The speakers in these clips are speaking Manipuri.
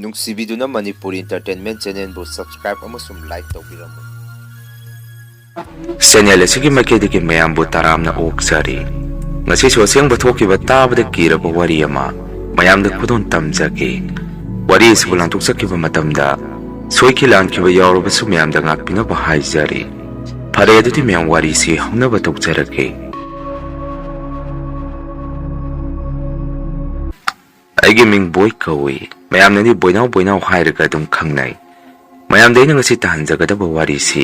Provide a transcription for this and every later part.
ꯅꯨꯡꯁꯤꯕꯤꯗꯨꯅ ꯃꯅꯤꯄꯨꯔ ꯏꯟꯇꯔꯇꯦꯟꯃꯦꯟ ꯆꯦꯅꯦꯜꯕꯨ ꯁꯕꯁꯀ꯭ꯔꯥꯏꯕ ꯑꯃꯁꯨꯡ ꯂꯥꯏꯛ ꯇꯧꯕꯤꯔꯝꯃꯨ꯫ ꯆꯦꯅꯦꯜ ꯑꯁꯤꯒꯤ ꯃꯥꯏꯀꯩꯗꯒꯤ ꯃꯌꯥꯝꯕꯨ ꯇꯔꯥꯝꯅ ꯑꯣꯛꯆꯔꯤ꯫ ꯉꯁꯤꯁꯨ ꯑꯁꯦꯡꯕ ꯊꯣꯛꯈꯤꯕ ꯇꯥꯕꯗ ꯀꯤꯔꯕ ꯋꯥꯔꯤ ꯑꯃ ꯃꯌꯥꯝꯗ ꯈꯨꯗꯣꯟ ꯇꯝꯖꯒꯦ꯫ ꯋꯥꯔꯤ ꯑꯁꯤꯕꯨ ꯂꯥꯟꯊꯣꯛꯆꯈꯤꯕ ꯃꯇꯝꯗ ꯁꯣꯏꯈꯤ ꯂꯥꯟꯈꯤꯕ ꯌꯥꯎꯔꯕꯁꯨ ꯃꯌꯥꯝꯗ ꯉꯥꯛꯄꯤꯅꯕ ꯍꯥꯏꯖꯔꯤ꯫ ꯐꯔꯦ ꯑꯗꯨꯗꯤ ꯃꯌꯥꯝ ꯋꯥꯔꯤꯁꯤ ꯍꯧꯅꯕ ꯇꯧꯖꯔꯒꯦ꯫ ꯑꯩꯒꯤ ꯃꯤꯡ ꯕꯣꯏ ꯀꯧꯏ꯫ ꯃꯌꯥꯝꯅꯗꯤ ꯕꯣꯏꯅꯥꯎ ꯕꯣꯏꯅꯥꯎ ꯍꯥꯏꯔꯒ ꯑꯗꯨꯝ ꯈꯪꯅꯩ꯫ ꯃꯌꯥꯝꯗ ꯑꯩꯅ ꯉꯁꯤ ꯇꯥꯍꯟꯖꯒꯗꯕ ꯋꯥꯔꯤꯁꯤ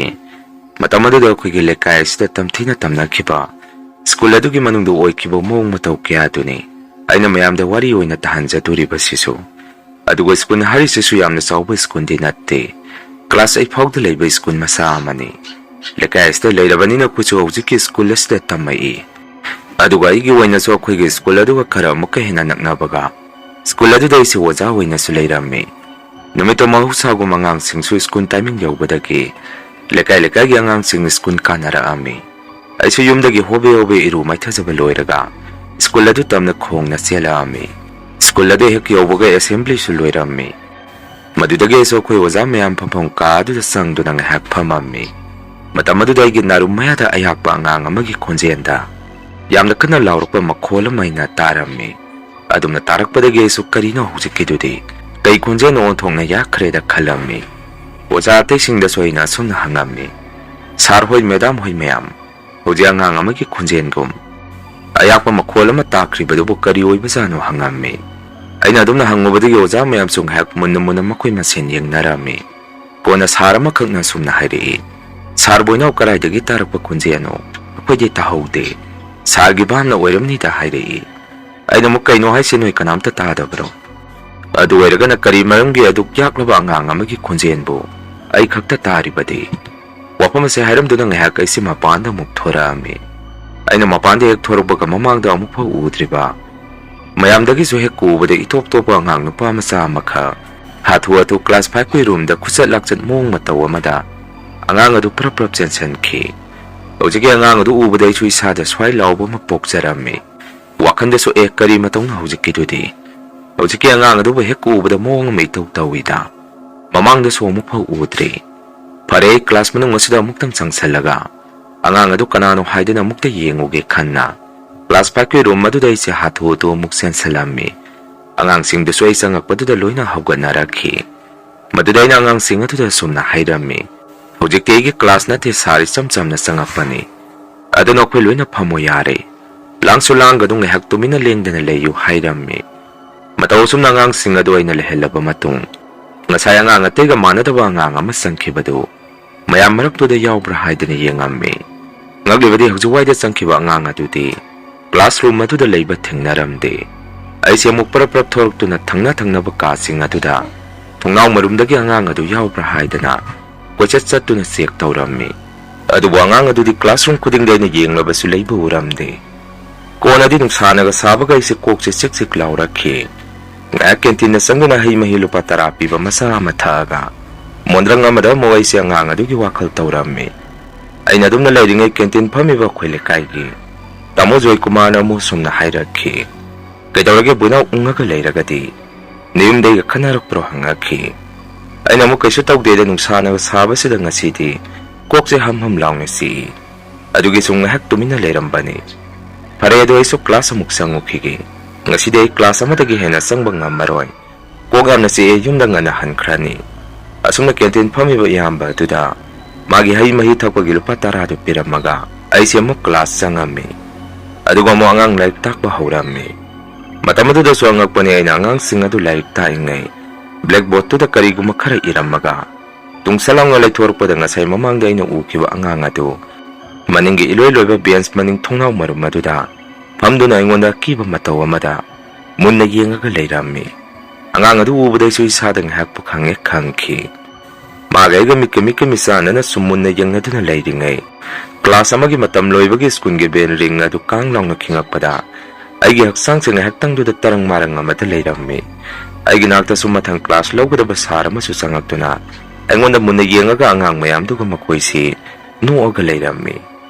ꯃꯇꯝ ꯑꯗꯨꯗ ꯑꯩꯈꯣꯏꯒꯤ ꯂꯩꯀꯥꯏ ꯑꯁꯤꯗ ꯇꯝꯊꯤꯅ ꯇꯝꯅꯈꯤꯕ ꯁ꯭ꯀꯨꯜ ꯑꯗꯨꯒꯤ ꯃꯅꯨꯡꯗ ꯑꯣꯏꯈꯤꯕ ꯃꯑꯣꯡ ꯃꯇꯧ ꯀꯌꯥꯗꯨꯅꯤ ꯑꯩꯅ ꯃꯌꯥꯝꯗ ꯋꯥꯔꯤ ꯑꯣꯏꯅ ꯇꯥꯍꯟꯖꯗꯣꯔꯤꯕꯁꯤꯁꯨ꯫ ꯑꯗꯨꯒ ꯁ꯭ꯀꯨꯜ ꯍꯥꯏꯔꯤꯁꯤꯁꯨ ꯌꯥꯝꯅ ꯆꯥꯎꯕ ꯁ꯭ꯀꯨꯜꯗꯤ ꯅꯠꯇꯦ꯫ ꯀ꯭ꯂꯥꯁ 8 ꯐꯥꯎꯗ ꯂꯩꯕ ꯁ꯭ꯀꯨꯜ ꯃꯆꯥ ꯑꯃꯅꯤ꯫ ꯂꯩꯀꯥꯏ ꯑꯁꯤꯗ ꯂꯩꯔꯕꯅꯤꯅ ꯑꯩꯈꯣꯏꯁꯨ ꯍꯧꯖꯤꯛꯀꯤ ꯁ꯭ꯀꯨꯜ ꯑꯁꯤꯗ ꯇꯝꯃꯛꯏ꯫ ꯑꯗꯨꯒ ꯑꯩꯒꯤ ꯑꯣꯏꯅꯁꯨ ꯑꯩꯈꯣꯏꯒꯤ ꯁ꯭ꯀꯨꯜ ꯑꯗꯨꯒ ꯈꯔ ꯑꯃꯨꯛꯀ ꯍꯦꯟꯅ ꯅꯛꯅꯕꯒ ꯁ꯭ꯀꯨꯜ ꯑꯗꯨꯗ ꯑꯩꯁꯦ ꯑꯣꯖꯥ ꯑꯣꯏꯅꯁꯨ ꯂꯩꯔꯝꯃꯤ꯫ ꯅꯨꯃꯤꯠꯇꯣ ꯃꯍꯧꯁꯥꯒꯨꯝ ꯑꯉꯥꯡꯁꯤꯡꯁꯨ ꯁ꯭ꯀꯨꯜ ꯇꯥꯏꯃꯤꯡ ꯌꯧꯕꯗꯒꯤ ꯂꯩꯀꯥꯏ ꯂꯩꯀꯥꯏꯒꯤ ꯑꯉꯥꯡꯁꯤꯡ ꯁ꯭ꯀꯨꯜ ꯀꯥꯅꯔꯛꯑꯝꯃꯤ꯫ ꯑꯩꯁꯨ ꯌꯨꯝꯗꯒꯤ ꯍꯣꯕꯦ ꯍꯣꯕꯦ ꯏꯔꯨ ꯃꯥꯏꯊꯖꯕ ꯂꯣꯏꯔꯒ ꯁ꯭ꯀꯨꯜ ꯑꯗꯨ ꯇꯝꯅ ꯈꯣꯡꯅ ꯆꯦꯜꯂꯛꯑꯝꯃꯤ꯫ ꯁ꯭ꯀꯨꯜ ꯑꯗꯨ ꯍꯦꯛ ꯌꯧꯕꯒ ꯑꯦꯁꯦꯝꯕ꯭ꯂꯤꯁꯨ ꯂꯣꯏꯔꯝꯃꯤ꯫ ꯃꯗꯨꯗꯒꯤ ꯑꯩꯁꯨ ꯑꯩꯈꯣꯏ ꯑꯣꯖꯥ ꯃꯌꯥꯝ ꯐꯝꯐꯝ ꯀꯥ ꯑꯗꯨꯗ ꯆꯪꯗꯨꯅ ꯉꯥꯏꯍꯥꯛ ꯐꯝꯃꯝꯃꯤ꯫ ꯃꯇꯝ ꯑꯗꯨꯗ ꯑꯩꯒꯤ ꯅꯥꯔꯨꯝ ꯃꯌꯥꯗ ꯑꯌꯥꯛꯄ ꯑꯉꯥꯡ ꯑꯃꯒꯤ ꯈꯣꯟꯖꯦꯜꯗ ꯌꯥꯝꯅ ꯀꯟꯅ ꯂꯥꯎꯔꯛꯄ ꯃꯈꯣꯜ ꯑꯃ ꯑꯩꯅ ꯇꯥꯔꯝꯃꯤ꯫ ꯑꯗꯨꯝꯅ ꯇꯥꯔꯛꯄꯗꯒꯤ ꯑꯩꯁꯨ ꯀꯔꯤꯅꯣ ꯍꯧꯖꯤꯛꯀꯤꯗꯨꯗꯤ ꯀꯩ ꯈꯣꯟꯖꯦꯜꯅ ꯑꯣꯟꯊꯣꯛꯅ ꯌꯥꯈ꯭ꯔꯦꯗ ꯈꯜꯂꯝꯃꯤ꯫ ꯑꯣꯖꯥ ꯑꯇꯩꯁꯤꯡꯗꯁꯨ ꯑꯩꯅ ꯑꯁꯨꯝꯅ ꯍꯪꯉꯝꯃꯤ, ꯁꯥꯔ ꯍꯣꯏ ꯃꯦꯗꯥꯝ ꯍꯣꯏ ꯃꯌꯥꯝ, ꯍꯧꯖꯤꯛ ꯑꯉꯥꯡ ꯑꯃꯒꯤ ꯈꯣꯟꯖꯦꯜꯒꯨꯝ ꯑꯌꯥꯛꯄ ꯃꯈꯣꯜ ꯑꯃ ꯇꯥꯈ꯭ꯔꯤꯕꯗꯨꯕꯨ ꯀꯔꯤ ꯑꯣꯏꯕꯖꯥꯠꯅꯣ ꯍꯪꯉꯝꯃꯤ꯫ ꯑꯩꯅ ꯑꯗꯨꯝꯅ ꯍꯪꯉꯨꯕꯗꯒꯤ ꯑꯣꯖꯥ ꯃꯌꯥꯝꯁꯨ ꯉꯥꯏꯍꯥꯛ ꯃꯨꯟꯅ ꯃꯨꯟꯅ ꯃꯈꯣꯏ ꯃꯁꯦꯟ ꯌꯦꯡꯅꯔꯝꯃꯤ꯫ ꯀꯣꯟꯅ ꯁꯥꯔ ꯑꯃꯈꯛꯅ ꯑꯁꯨꯝꯅ ꯍꯥꯏꯔꯛꯏ, ꯁꯥꯔ ꯕꯣꯏꯅꯥꯎ ꯀꯔꯥꯏꯗꯒꯤ ꯇꯥꯔꯛꯄ ꯈꯣꯟꯖꯦꯜꯅꯣ? ꯑꯩꯈꯣꯏꯗꯤ ꯇꯥꯍꯧꯗꯦ꯫ ꯁꯥꯔꯒꯤ ꯚꯥꯞꯅ ꯑꯣꯏꯔꯝꯅꯤꯗ ꯍꯥꯏꯔꯛꯏ꯫ ꯑꯩꯅ ꯑꯃꯨꯛ ꯀꯩꯅꯣ ꯍꯥꯏꯁꯤ ꯅꯣꯏ ꯀꯅꯥꯝꯇ ꯇꯥꯗꯕ꯭ꯔꯣ? ꯑꯗꯨ ꯑꯣꯏꯔꯒꯅ ꯀꯔꯤ ꯃꯔꯝꯒꯤ ꯑꯗꯨꯛ ꯌꯥꯛꯂꯕ ꯑꯉꯥꯡ ꯑꯃꯒꯤ ꯈꯣꯟꯖꯦꯜꯕꯨ ꯑꯩ ꯈꯛꯇ ꯇꯥꯔꯤꯕꯗꯤ? ꯋꯥꯐꯝ ꯑꯁꯤ ꯍꯥꯏꯔꯝꯗꯨꯅ ꯉꯥꯏꯍꯥꯛ ꯑꯩꯁꯤ ꯃꯄꯥꯟꯗ ꯑꯃꯨꯛ ꯊꯣꯔꯛꯑꯝꯃꯤ꯫ ꯑꯩꯅ ꯃꯄꯥꯟꯗ ꯍꯦꯛ ꯊꯣꯔꯛꯄꯒ ꯃꯃꯥꯡꯗ ꯑꯃꯨꯛꯐꯥꯎ ꯎꯗ꯭ꯔꯤꯕ ꯃꯌꯥꯝꯗꯒꯤꯁꯨ ꯍꯦꯛ ꯎꯕꯗ ꯏꯇꯣꯞ ꯇꯣꯞꯄ ꯑꯉꯥꯡ ꯅꯨꯄꯥ ꯃꯆꯥ ꯑꯃꯈꯛ ꯍꯥꯊꯨ ꯍꯥꯊꯨ ꯀ꯭ꯂꯥꯁ 5ꯀꯤ ꯔꯨꯝꯗ ꯈꯨꯆꯠ ꯂꯥꯛꯆꯠ ꯃꯑꯣꯡ ꯃꯇꯧ ꯑꯃꯗ ꯑꯉꯥꯡ ꯑꯗꯨ ꯄ꯭ꯔꯞ ꯄ꯭ꯔꯞ ꯆꯦꯟꯁꯤꯟꯈꯤ꯫ ꯍꯧꯖꯤꯛꯀꯤ ꯑꯉꯥꯡ ꯑꯗꯨ ꯎꯕꯗ ꯑꯩꯁꯨ ꯏꯁꯥꯗ ꯁ꯭ꯋꯥꯏ ꯂꯥꯎꯕ ꯑꯃ ꯄꯣꯛꯆꯔꯝꯃꯤ꯫ ꯋꯥꯈꯟꯗꯁꯨ ꯀꯔꯤ ꯃꯇꯧꯅ ꯍꯧꯖꯤꯛꯀꯤꯗꯨꯗꯤ? ꯍꯧꯖꯤꯛꯀꯤ ꯑꯉꯥꯡ ꯑꯗꯨꯕꯨ ꯍꯦꯛ ꯎꯕꯗ ꯃꯑꯣꯡ ꯑꯃ ꯏꯇꯧ ꯇꯧꯏꯗ꯫ ꯃꯃꯥꯡꯗꯁꯨ ꯑꯃꯨꯛꯐꯥꯎ ꯎꯗ꯭ꯔꯤ꯫ ꯐꯔꯦ ꯑꯩ ꯀ꯭ꯂꯥꯁ ꯃꯅꯨꯡ ꯑꯁꯤꯗ ꯑꯃꯨꯛꯇꯪ ꯆꯪꯁꯜꯂꯒ ꯑꯉꯥꯡ ꯑꯗꯨ ꯀꯅꯥꯅꯣ ꯍꯥꯏꯗꯨꯅ ꯑꯃꯨꯛꯇ ꯌꯦꯡꯉꯨꯒꯦ ꯈꯟꯅ ꯀ꯭ꯂꯥꯁ 5ꯀꯤ ꯔꯨꯝ ꯑꯗꯨꯗ ꯑꯩꯁꯦ ꯍꯥꯊꯨ ꯍꯥꯊꯨ ꯑꯃꯨꯛ ꯆꯦꯟꯁꯜꯂꯝꯃꯤ꯫ ꯑꯉꯥꯡꯁꯤꯡꯗꯨꯁꯨ ꯑꯩ ꯆꯪꯉꯛꯄꯗꯨꯗ ꯂꯣꯏꯅ ꯍꯧꯒꯠꯅꯔꯛꯈꯤ꯫ ꯃꯗꯨꯗ ꯑꯩꯅ ꯑꯉꯥꯡꯁꯤꯡ ꯑꯗꯨꯗ ꯁꯨꯝꯅ ꯍꯥꯏꯔꯝꯃꯤ, ꯍꯧꯖꯤꯛꯇꯤ ꯑꯩꯒꯤ ꯀ꯭ꯂꯥꯁ ꯅꯠꯇꯦ ꯁꯥꯔ, ꯏꯆꯝ ꯆꯝꯅ ꯆꯪꯉꯛꯄꯅꯤ꯫ ꯑꯗꯨꯅ ꯑꯩꯈꯣꯏ ꯂꯣꯏꯅ ꯐꯝꯃꯣ ꯌꯥꯔꯦ꯫ ꯂꯥꯡꯁꯨ ꯂꯥꯡꯒꯅꯨ, ꯉꯥꯏꯍꯥꯛ ꯇꯨꯃꯤꯟꯅ ꯂꯦꯡꯗꯅ ꯂꯩꯌꯨ ꯍꯥꯏꯔꯝꯃꯤ꯫ ꯃꯇꯧ ꯑꯁꯨꯝꯅ ꯑꯉꯥꯡꯁꯤꯡ ꯑꯗꯨ ꯑꯩꯅ ꯂꯩꯍꯜꯂꯕ ꯃꯇꯨꯡ ꯉꯁꯥꯏ ꯑꯉꯥꯡ ꯑꯇꯩꯒ ꯃꯥꯟꯅꯗꯕ ꯑꯉꯥꯡ ꯑꯃ ꯆꯪꯈꯤꯕꯗꯨ ꯃꯌꯥꯝ ꯃꯔꯛꯇꯨꯗ ꯌꯥꯎꯕ꯭ꯔꯥ ꯍꯥꯏꯗꯨꯅ ꯌꯦꯡꯉꯝꯃꯤ꯫ ꯉꯛꯂꯤꯕꯗꯤ ꯍꯧꯖꯤꯛ ꯋꯥꯏꯗ ꯆꯪꯈꯤꯕ ꯑꯉꯥꯡ ꯑꯗꯨꯗꯤ ꯀ꯭ꯂꯥꯁꯔꯨꯝ ꯑꯗꯨꯗ ꯂꯩꯕ ꯊꯦꯡꯅꯔꯝꯗꯦ꯫ ꯑꯩꯁꯦ ꯑꯃꯨꯛ ꯄꯔꯞ ꯄꯔꯞ ꯊꯣꯔꯛꯇꯨꯅ ꯊꯪꯅ ꯊꯪꯅꯕ ꯀꯥꯁꯤꯡ ꯑꯗꯨꯗ ꯊꯣꯡꯅꯥꯎ ꯃꯔꯨꯝꯗꯒꯤ ꯑꯉꯥꯡ ꯑꯗꯨ ꯌꯥꯎꯕ꯭ꯔꯥ ꯍꯥꯏꯗꯅ ꯀꯣꯏꯆꯠ ꯆꯠꯇꯨꯅ ꯆꯦꯛ ꯇꯧꯔꯝꯃꯤ꯫ ꯑꯗꯨꯕꯨ ꯑꯉꯥꯡ ꯑꯗꯨꯗꯤ ꯀ꯭ꯂꯥꯁꯔꯨꯝ ꯈꯨꯗꯤꯡꯗ ꯑꯩꯅ ꯌꯦꯡꯂꯕꯁꯨ ꯂꯩꯕ ꯎꯔꯝꯗꯦ꯫ ꯀꯣꯟꯅꯗꯤ ꯅꯨꯡꯁꯥꯅꯒ ꯁꯥꯕꯒ ꯑꯩꯁꯦ ꯀꯣꯛꯁꯦ ꯆꯤꯛ ꯆꯤꯛ ꯂꯥꯎꯔꯛꯈꯤ꯫ ꯉꯥꯏꯍꯥꯛ ꯀꯦꯟꯇꯤꯟꯗ ꯆꯪꯗꯨꯅ ꯍꯩ ꯃꯍꯤ ꯂꯨꯄꯥ 10 ꯄꯤꯕ ꯃꯆꯥ ꯑꯃ ꯊꯛꯑꯒ ꯃꯣꯟꯗ꯭ꯔꯪ ꯑꯃꯗ ꯑꯃꯨꯛ ꯑꯩꯁꯦ ꯑꯉꯥꯡ ꯑꯗꯨꯒꯤ ꯋꯥꯈꯜ ꯇꯧꯔꯝꯃꯤ꯫ ꯑꯩꯅ ꯑꯗꯨꯝꯅ ꯂꯩꯔꯤꯉꯩ ꯀꯦꯟꯇꯤꯟ ꯐꯝꯃꯤꯕ ꯑꯩꯈꯣꯏ ꯂꯩꯀꯥꯏꯒꯤ ꯇꯥꯃꯣ ꯖꯣꯏꯀꯨꯃꯥꯔꯅ ꯑꯃꯨꯛ ꯁꯨꯝꯅ ꯍꯥꯏꯔꯛꯈꯤ, ꯀꯩꯗꯧꯔꯒꯦ ꯕꯣꯏꯅꯥꯎ ꯎꯪꯉꯒ ꯂꯩꯔꯒꯗꯤ? ꯅꯌꯨꯝꯗꯩꯒ ꯈꯟꯅꯔꯛꯄ꯭ꯔꯣ ꯍꯪꯉꯛꯈꯤ꯫ ꯑꯩꯅ ꯑꯃꯨꯛ ꯀꯩꯁꯨ ꯇꯧꯗꯦꯗ, ꯅꯨꯡꯁꯥꯅꯒ ꯁꯥꯕꯁꯤꯗ ꯉꯁꯤꯗꯤ ꯀꯣꯛꯁꯦ ꯍꯝ ꯍꯝ ꯂꯥꯎꯅ ꯆꯤꯛꯏ, ꯑꯗꯨꯒꯤ ꯁꯨꯝ ꯉꯥꯏꯍꯥꯛ ꯇꯨꯃꯤꯟꯅ ꯂꯩꯔꯝꯕꯅꯤ꯫ ꯐꯔꯦ ꯑꯗꯨ ꯑꯩꯁꯨ ꯀ꯭ꯂꯥꯁ ꯑꯃꯨꯛ ꯆꯪꯉꯨꯈꯤꯒꯦ꯫ ꯉꯁꯤꯗꯤ ꯑꯩ ꯀ꯭ꯂꯥꯁ ꯑꯃꯗꯒꯤ ꯍꯦꯟꯅ ꯆꯪꯕ ꯉꯝꯃꯔꯣꯏ꯫ ꯀꯣꯛ ꯌꯥꯝꯅ ꯆꯤꯛꯑꯦ, ꯌꯨꯝꯗ ꯉꯟꯅ ꯍꯟꯈ꯭ꯔꯅꯤ꯫ ꯑꯁꯨꯝꯅ ꯀꯦꯟꯇꯤꯟ ꯐꯝꯃꯤꯕ ꯏꯌꯥꯝꯕ ꯑꯗꯨꯗ ꯃꯥꯒꯤ ꯍꯩ ꯃꯍꯤ ꯊꯛꯄꯒꯤ ꯂꯨꯄꯥ 10ꯗꯨ ꯄꯤꯔꯝꯃꯒ ꯑꯩꯁꯦ ꯑꯃꯨꯛ ꯀ꯭ꯂꯥꯁ ꯆꯪꯉꯝꯃꯤ꯫ ꯑꯗꯨꯒ ꯑꯃꯨꯛ ꯑꯉꯥꯡ ꯂꯥꯏꯔꯤꯛ ꯇꯥꯛꯄ ꯍꯧꯔꯝꯃꯤ꯫ ꯃꯇꯝ ꯑꯗꯨꯗꯁꯨ ꯑꯉꯛꯄꯅꯤ, ꯑꯩꯅ ꯑꯉꯥꯡꯁꯤꯡ ꯑꯗꯨ ꯂꯥꯏꯔꯤꯛ ꯇꯥꯛꯏꯉꯩ ꯕ꯭ꯂꯦꯛꯕꯣꯔꯗꯇꯨꯗ ꯀꯔꯤꯒꯨꯝꯕ ꯈꯔ ꯏꯔꯝꯃꯒ ꯇꯨꯡꯁꯜ ꯂꯥꯎꯅ ꯂꯩꯊꯣꯔꯛꯄꯗ ꯉꯁꯥꯏ ꯃꯃꯥꯡꯗ ꯑꯩꯅ ꯎꯈꯤꯕ ꯑꯉꯥꯡ ꯑꯗꯨ ꯃꯅꯤꯡꯒꯤ ꯏꯂꯣꯏ ꯂꯣꯏꯕ ꯕꯦꯟꯁ ꯃꯅꯤꯡ ꯊꯣꯡꯅꯥꯎ ꯃꯔꯨꯝ ꯑꯗꯨꯗ ꯐꯝꯗꯨꯅ ꯑꯩꯉꯣꯟꯗ ꯑꯀꯤꯕ ꯃꯇꯧ ꯑꯃꯗ ꯃꯨꯟꯅ ꯌꯦꯡꯉꯒ ꯂꯩꯔꯝꯃꯤ꯫ ꯑꯉꯥꯡ ꯑꯗꯨ ꯎꯕꯗꯩꯁꯨ ꯏꯁꯥꯗ ꯉꯥꯏꯍꯥꯛ ꯄꯨꯈꯪ ꯍꯦꯛ ꯈꯪꯈꯤ꯫ ꯃꯥꯒ ꯑꯩꯒ ꯃꯤꯠꯀ ꯃꯤꯆꯥꯟꯅꯅ ꯁꯨꯝ ꯃꯨꯟꯅ ꯌꯦꯡꯅꯗꯨꯅ ꯂꯩꯔꯤꯉꯩ ꯀ꯭ꯂꯥꯁ ꯑꯃꯒꯤ ꯃꯇꯝ ꯂꯣꯏꯕꯒꯤ ꯁ꯭ꯀꯨꯜꯒꯤ ꯕꯦꯜ ꯔꯤꯡ ꯑꯗꯨ ꯀꯥꯡ ꯂꯥꯎꯅ ꯈꯤꯡꯉꯛꯄꯗ ꯑꯩꯒꯤ ꯍꯛꯆꯥꯡꯁꯦ ꯉꯥꯏꯍꯥꯛꯇꯪꯗꯨꯗ ꯇꯔꯪ ꯃꯥꯔꯪ ꯑꯃꯗ ꯂꯩꯔꯝꯃꯤ꯫ ꯑꯩꯒꯤ ꯅꯥꯛꯇꯁꯨ ꯃꯊꯪ ꯀ꯭ꯂꯥꯁ ꯂꯧꯒꯗꯕ ꯁꯥꯔ ꯑꯃꯁꯨ ꯆꯪꯉꯛꯇꯨꯅ ꯑꯩꯉꯣꯟꯗ ꯃꯨꯟꯅ ꯌꯦꯡꯉꯒ ꯑꯉꯥꯡ ꯃꯌꯥꯝꯗꯨꯒ ꯃꯈꯣꯏꯁꯤ ꯅꯣꯛꯑꯒ ꯂꯩꯔꯝꯃꯤ꯫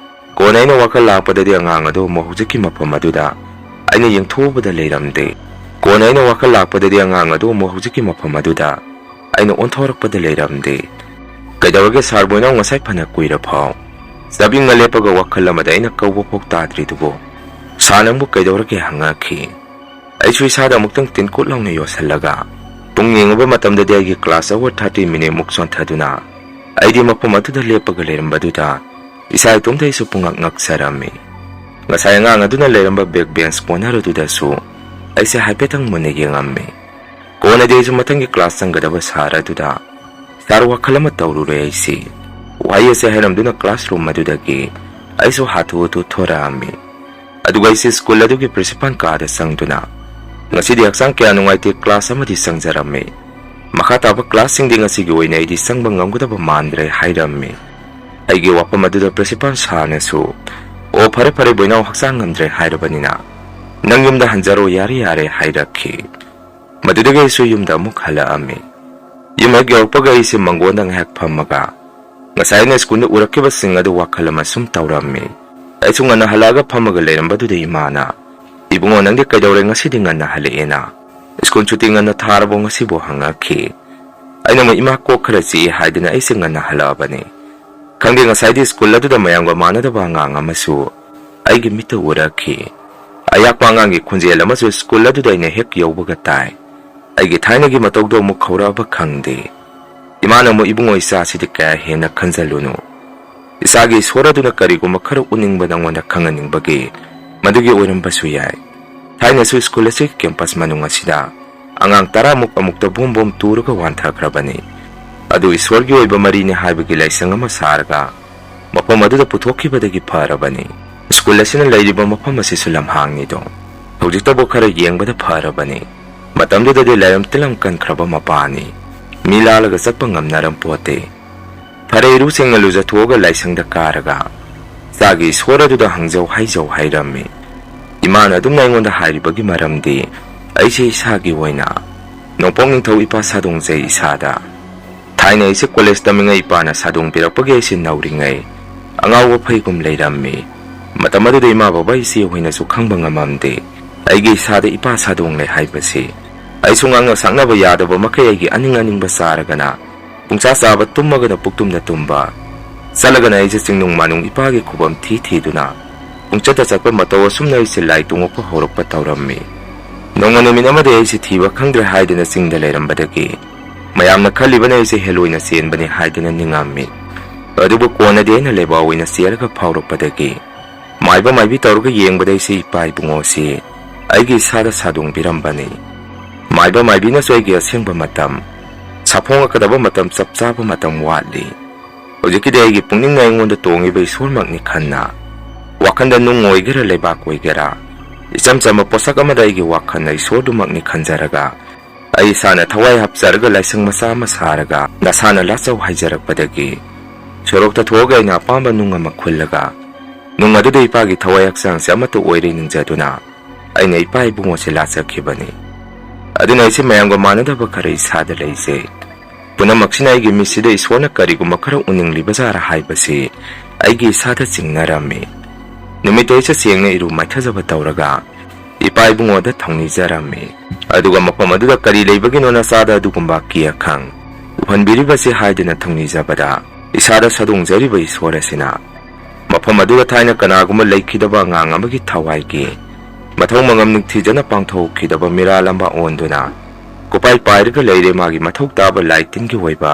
ꯀꯣꯟꯅ ꯑꯩꯅ ꯋꯥꯈꯜ ꯂꯥꯛꯄꯗꯗꯤ ꯑꯉꯥꯡ ꯑꯗꯨ ꯑꯃꯨꯛ ꯍꯧꯖꯤꯛꯀꯤ ꯃꯐꯝ ꯑꯗꯨꯗ ꯑꯩꯅ ꯌꯦꯡꯊꯣꯛꯎꯕꯗ ꯂꯩꯔꯝꯗꯦ꯫ ꯀꯣꯟꯅ Kona aina wakal lakpadadi angang adu mo hujiki mafam aduda aina onthorakpada leiramde kaidawarage sarboina ngasai phana kuira phau sabinga lepaga wakal amada aina kauba phok tadri dubo sanangbu kaidawarage hangakhi aichu isada muktang tinkut launa yosallaga pung yengaba matamdadi aigi class hour 30 minute muk sonthaduna aidi mafam aduda lepaga leirambaduda isa itomda isu pungak ngaksarami ngasai ngang aduna leiramba backbench corner aduda su aise haipetang mune yengamme kona de isu matangi class sanggadaba sara aduda sar wakhalama tawrure aisi wai ase haramduna classroom madudagi aisu hathu tu thora ami aduga ise school adugi principal kada sangduna ngasi di aksang kya nungaiti class amadi sangjaramme makhataba class sing ding asigi oina idi sangbang ngamgudaba mandre hairamme aigi wapam aduda principal sanasu o phare phare boina haksang ngamdre hairabanina nang yumda hanjaro yari yare hairakhi madudage isu yumda muk hala ami yuma gyawpaga ise mangondang hek phamaga ngasai na school urakkiba sing adu wakhalama sum tawrammi aisu ngana halaga phamaga lerambadude imana ibungo nangde kaidawre ngasi dinganna haleena school shooting ngana tharabo ngasi bo hangakhi aina ma ima ko kharasi haidina aise ngana halabani khangde ngasai di school adu da mayangwa manada ba nganga masu aigi mita urakhi ayak pangangi khunjel amasu school adu da ine hek yawbaga tai aigi thainagi matawdo mu khawraba khangde imana mo ibungo isa sidi ka hena khanjalunu isagi soraduna kariguma khara uningba nangwanda khanganingbagi madugi oiramba yai thaina su school ase campus manunga sida angang tara muk amukta bom turuga wanthrakrabani adu iswargi oiba marini haibagi laisang ama sarga mapam aduda puthokibadagi pharabani school asina lairiba mapam ase sulam hangni do hojikta bo khara yengbada pharabani matamduda de layam tilam kan khraba mapani milalaga sakpa ngamnaram pote phare iru sing aluja thoga laisangda karaga sagi soraduda hangjau haijau hairammi imana dum naingonda hairibagi maramdi aise isagi oina nopong thau ipa sadongje isada thaina ise college taminga ipana sadong pirakpagi ise nauringai angawa phaigum leirammi matamadu de ima baba ise hoina su khangba ngamamde aigi isada ipa sadong le haibasi aisungang sangnaba yadaba makai aigi aning basaragana pungsa saba tummagana puktumna tumba salagana aise singnung manung ipagi khubam thiduna pungchata sakpa matawa sumna ise lai tungokpa horokpa tawrammi nongana minamade aise thiba khangdre haidina singda leirambadagi mayamna khalibana ise heloina senbani haidina ningammi adubu kona de na leba oina serga phawrokpadagi maiba maibi tawruga yengbada ise ipai bungosi aigi sada sadung birambani maiba maibina soigi asengba matam saphonga kadaba matam chapchaba matam watli hojiki de aigi pungning na ingonda tongiba isolmakni khanna wakhanda nung oigera lebak oigera ichamchama posak amada aigi wakhanna isodumakni khanjaraga ai sana thawai hapsarga laisang masa masaraga nasana lachau haijarakpadagi sorokta thoga ina pamba nunga makhullaga nung adu de ipagi thawai aksang se amato oire ningjaduna aina ipai bungo se lachakhibani aduna ise mayangwa manadaba khara isada leise punamaksina aigi misida iswana kariguma khara uningli bazara haibasi aigi isada chingnarami numita isa siyengna iru maithajaba tawraga ipai bungo da thongni jarami aduga mapam aduda kari leibagi nona sada adugumba kiya khang uhanbiribasi haidina thongni jabada isada sadongjariba iswarasina mapam aduda thaina kanaguma leikhidaba ngang amagi thawaigi mathau mangam ningthijana pangthokidaba miralamba onduna kopai pairga leire magi mathau taba lighting gi hoiba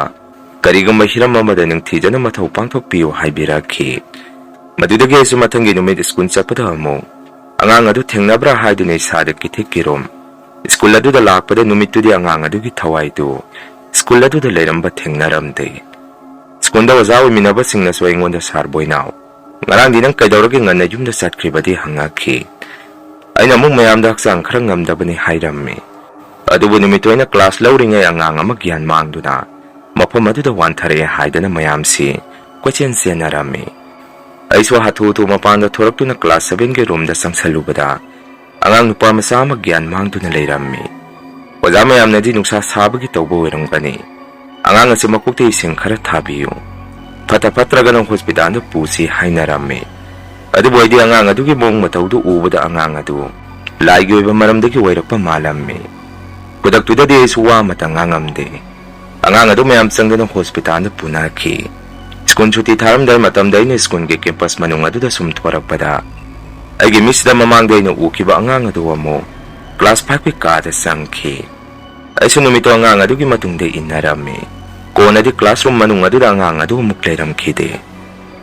karigama hiram amada ningthijana mathau pangthokpiyo haibirakhi madudage su mathangi numit school chapada amo angang adu thengnabra haidune sada kithikkirom school adu da lakpada numit tu angang adu gi thawai tu school adu da leiramba thengnaramde school da wazawi minaba singna so ingonda sarboinau ngarang dinang kaidawrage nganna yumda satkribadi hangakhi aina mung mayamda haksang khara ngamdabani hairammi adubu numitoina class lauringai angang ama gyan mangduna mapam aduda wanthare haidana mayamsi question senarami aiswa hathu tu mapanda thoraktuna class 7 ge room da sangsalubada angang nupa masa ma gyan mangduna leirammi oja mayamna di nuksa sabagi tawbo werangani angang ase makukte ising khara thabiyu phata phatraga nang hospital da pusi hainarammi adu boidi angang adu gi mong matawdu ubada angang adu ꯂꯥꯏꯒꯤ ꯑꯣꯏꯕ ꯃꯔꯝꯗꯒꯤ ꯑꯣꯏꯔꯛꯄ ꯃꯥꯜꯂꯝꯃꯤ꯫ ꯈꯨꯗꯛꯇꯨꯗꯗꯤ ꯑꯩꯁꯨ ꯋꯥ ꯑꯃꯇ ꯉꯥꯡꯉꯝꯗꯦ꯫ ꯑꯉꯥꯡ ꯑꯗꯨ ꯃꯌꯥꯝ ꯆꯪꯗꯨꯅ ꯍꯣꯁꯄꯤꯇꯥꯜꯗ ꯄꯨꯅꯈꯤ꯫ ꯁ꯭ꯀꯨꯜ ꯁꯨꯇꯤ ꯊꯥꯔꯝꯗꯥꯏ ꯃꯇꯝꯗ ꯑꯩꯅ ꯁ꯭ꯀꯨꯜꯒꯤ ꯀꯦꯝꯄꯁ ꯃꯅꯨꯡ ꯑꯗꯨꯗ ꯁꯨꯝ ꯊꯣꯔꯛꯄꯗ ꯑꯩꯒꯤ ꯃꯤꯠꯁꯤꯗ ꯃꯃꯥꯡꯗ ꯑꯩꯅ ꯎꯈꯤꯕ ꯑꯉꯥꯡ ꯑꯗꯨ ꯑꯃꯨꯛ ꯀ꯭ꯂꯥꯁ 5ꯀꯤ ꯀꯥꯗ ꯆꯪꯈꯤ꯫ ꯑꯩꯁꯨ ꯅꯨꯃꯤꯠꯇꯣ ꯑꯉꯥꯡ ꯑꯗꯨꯒꯤ ꯃꯇꯨꯡꯗ ꯏꯟꯅꯔꯝꯃꯤ꯫ ꯀꯣꯟꯅꯗꯤ ꯀ꯭ꯂꯥꯁꯔꯨꯝ ꯃꯅꯨꯡ ꯑꯗꯨꯗ ꯑꯉꯥꯡ ꯑꯗꯨ ꯑꯃꯨꯛ ꯂꯩꯔꯝꯈꯤꯗꯦ꯫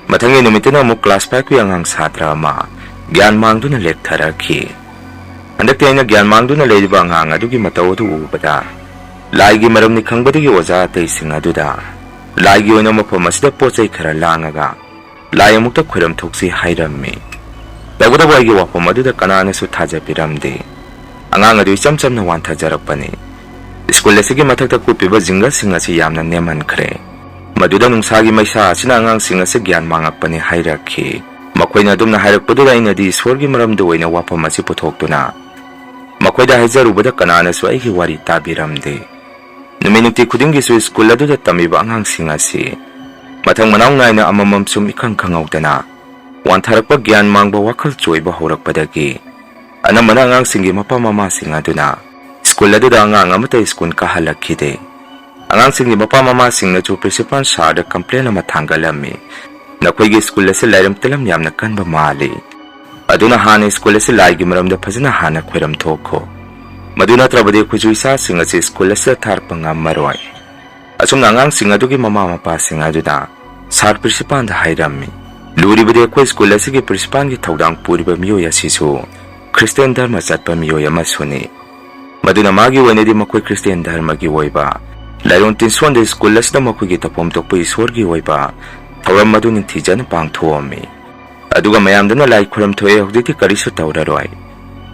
ꯃꯊꯪꯒꯤ ꯅꯨꯃꯤꯠꯇꯨꯅ ꯑꯃꯨꯛ ꯀ꯭ꯂꯥꯁ 5ꯀꯤ ꯑꯉꯥꯡ ꯁꯥꯇ꯭ꯔ ꯑꯃ ꯒ꯭ꯌꯥꯟ ꯃꯥꯡꯗꯨꯅ ꯂꯦꯛꯊꯔꯛꯈꯤ꯫ ꯍꯟꯗꯛꯇꯤ ꯑꯩꯅ ꯒ꯭ꯌꯥꯟ ꯃꯥꯡꯗꯨꯅ ꯂꯩꯔꯤꯕ ꯑꯉꯥꯡ ꯑꯗꯨꯒꯤ ꯃꯇꯧ ꯑꯗꯨ ꯎꯕꯗ ꯂꯥꯏꯒꯤ ꯃꯔꯝꯅꯤ ꯈꯪꯕꯗꯒꯤ ꯑꯣꯖꯥ ꯑꯇꯩꯁꯤꯡ ꯑꯗꯨꯗ ꯂꯥꯏꯒꯤ ꯑꯣꯏꯅ ꯃꯐꯝ ꯑꯁꯤꯗ ꯄꯣꯠꯆꯩ ꯈꯔ ꯂꯥꯡꯉꯒ ꯂꯥꯏ ꯑꯃꯨꯛꯇ ꯈꯣꯏꯔꯝꯊꯣꯛꯁꯤ ꯍꯥꯏꯔꯝꯃꯤ꯫ ꯇꯧꯒꯗꯕ ꯑꯩꯒꯤ ꯋꯥꯐꯝ ꯑꯗꯨꯗ ꯀꯅꯥꯅꯁꯨ ꯊꯥꯖꯕꯤꯔꯝꯗꯦ꯫ ꯑꯉꯥꯡ ꯑꯗꯨ ꯏꯆꯝ ꯆꯝꯅ ꯋꯥꯟꯊꯖꯔꯛꯄꯅꯤ꯫ ꯁ꯭ꯀꯨꯜ ꯑꯁꯤꯒꯤ ꯃꯊꯛꯇ ꯀꯨꯞꯄꯤꯕ ꯖꯤꯡꯒꯁꯤꯡ ꯑꯁꯤ ꯌꯥꯝꯅ ꯅꯦꯝꯍꯟꯈ꯭ꯔꯦ꯫ ꯃꯗꯨꯗ ꯅꯨꯡꯁꯥꯒꯤ ꯃꯩꯁꯥ ꯑꯁꯤꯅ ꯑꯉꯥꯡꯁꯤꯡ ꯑꯁꯤ ꯒ꯭ꯌꯥꯟ ꯃꯥꯡꯉꯛꯄꯅꯤ ꯍꯥꯏꯔꯛꯈꯤ꯫ ꯃꯈꯣꯏꯅ ꯑꯗꯨꯝꯅ ꯍꯥꯏꯔꯛꯄꯗꯨꯗ ꯑꯩꯅꯗꯤ ꯏꯁꯣꯔꯒꯤ ꯃꯔꯝꯗ ꯑꯣꯏꯅ ꯋꯥꯐꯝ ꯑꯁꯤ ꯄꯨꯊꯣꯛꯇꯨꯅ ꯃꯈꯣꯏꯗ ꯍꯥꯏꯖꯔꯨꯕꯗ ꯀꯅꯥꯅꯁꯨ ꯑꯩꯒꯤ ꯋꯥꯔꯤ ꯇꯥꯕꯤꯔꯝꯗꯦ꯫ ꯅꯨꯃꯤꯠ ꯅꯨꯡꯇꯤ ꯈꯨꯗꯤꯡꯒꯤꯁꯨ ꯁ꯭ꯀꯨꯜ ꯑꯗꯨꯗ ꯇꯝꯃꯤꯕ ꯑꯉꯥꯡꯁꯤꯡ ꯑꯁꯤ ꯃꯊꯪ ꯃꯅꯥꯎ ꯅꯥꯏꯅ ꯑꯃꯃꯝ ꯁꯨꯝ ꯏꯈꯪ ꯈꯪꯍꯧꯗꯅ ꯋꯥꯟꯊꯔꯛꯄ ꯒ꯭ꯌꯥꯟ ꯃꯥꯡꯕ ꯋꯥꯈꯜ ꯆꯣꯏꯕ ꯍꯧꯔꯛꯄꯗꯒꯤ ꯑꯅꯝꯕꯅ ꯑꯉꯥꯡꯁꯤꯡꯒꯤ ꯃꯄꯥ ꯃꯃꯥꯁꯤꯡ ꯑꯗꯨꯅ ꯁ꯭ꯀꯨꯜ ꯑꯗꯨꯗ ꯑꯉꯥꯡ ꯑꯃꯠꯇ ꯁ꯭ꯀꯨꯜ ꯀꯥꯍꯜꯂꯛꯈꯤꯗꯦ꯫ ꯑꯉꯥꯡꯁꯤꯡꯒꯤ ꯃꯄꯥ ꯃꯃꯥꯁꯤꯡꯅꯁꯨ ꯄ꯭ꯔꯤꯟꯁꯤꯄꯥꯜ ꯁꯥꯔꯗ ꯀꯝꯄ꯭ꯂꯦꯟ ꯑꯃ ꯊꯥꯡꯒꯠꯂꯝꯃꯤ꯫ ꯅꯈꯣꯏꯒꯤ ꯁ꯭ꯀꯨꯜ ꯑꯁꯤ ꯂꯥꯏꯔꯝ ꯇꯤꯜꯂꯝ ꯌꯥꯝꯅ ꯀꯟꯕ ꯃꯥꯜꯂꯤ꯫ ꯑꯗꯨꯅ ꯍꯥꯟꯅ ꯁ꯭ꯀꯨꯜ ꯑꯁꯤ ꯂꯥꯏꯒꯤ ꯃꯔꯝꯗ ꯐꯖꯅ ꯍꯥꯟꯅ ꯈꯣꯏꯔꯝꯊꯣꯛꯈꯣ꯫ ꯃꯗꯨ ꯅꯠꯇ꯭ꯔꯕꯗꯤ ꯑꯩꯈꯣꯏꯁꯨ ꯏꯆꯥꯁꯤꯡ ꯑꯁꯤ ꯁ꯭ꯀꯨꯜ ꯑꯁꯤꯗ ꯊꯥꯔꯛꯄ ꯉꯝꯃꯔꯣꯏ꯫ ꯑꯁꯨꯝꯅ ꯑꯉꯥꯡꯁꯤꯡ ꯑꯗꯨꯒꯤ ꯃꯃꯥ ꯃꯄꯥꯁꯤꯡ ꯑꯗꯨꯅ ꯁꯥꯔ ꯄ꯭ꯔꯤꯟꯁꯤꯄꯥꯜꯗ ꯍꯥꯏꯔꯝꯃꯤ꯫ ꯂꯨꯔꯤꯕꯗꯤ ꯑꯩꯈꯣꯏ ꯁ꯭ꯀꯨꯜ ꯑꯁꯤꯒꯤ ꯄ꯭ꯔꯤꯟꯁꯤꯄꯥꯜꯒꯤ ꯊꯧꯗꯥꯡ ꯄꯨꯔꯤꯕ ꯃꯤꯑꯣꯏ ꯑꯁꯤꯁꯨ ꯈ꯭ꯔꯤꯁꯇꯤꯌꯟ ꯙꯔꯃ ꯆꯠꯄ ꯃꯤꯑꯣꯏ ꯑꯃꯁꯨꯅꯤ꯫ ꯃꯗꯨꯅ ꯃꯥꯒꯤ ꯑꯣꯏꯅꯗꯤ ꯃꯈꯣꯏ ꯈ꯭ꯔꯤꯁꯇꯤꯌꯟ ꯙꯔꯃꯒꯤ ꯑꯣꯏꯕ ꯂꯥꯏꯔꯣꯟ ꯇꯤꯟꯁꯣꯟꯗ ꯁ꯭ꯀꯨꯜ ꯑꯁꯤꯗ ꯃꯈꯣꯏꯒꯤ ꯇꯧꯐꯝ ꯊꯣꯛꯄ ꯏꯁꯣꯔꯒꯤ ꯑꯣꯏꯕ ꯊꯧꯔꯝ ꯑꯗꯨ ꯅꯤꯡꯊꯤꯖꯅ ꯄꯥꯡꯊꯣꯛꯑꯝꯃꯤ꯫ ꯑꯗꯨꯒ ꯃꯌꯥꯝꯗꯨꯅ ꯂꯥꯏ ꯈꯨꯔꯝꯊꯣꯛꯑꯦ, ꯍꯧꯖꯤꯛꯇꯤ ꯀꯔꯤꯁꯨ ꯇꯧꯔꯔꯣꯏ,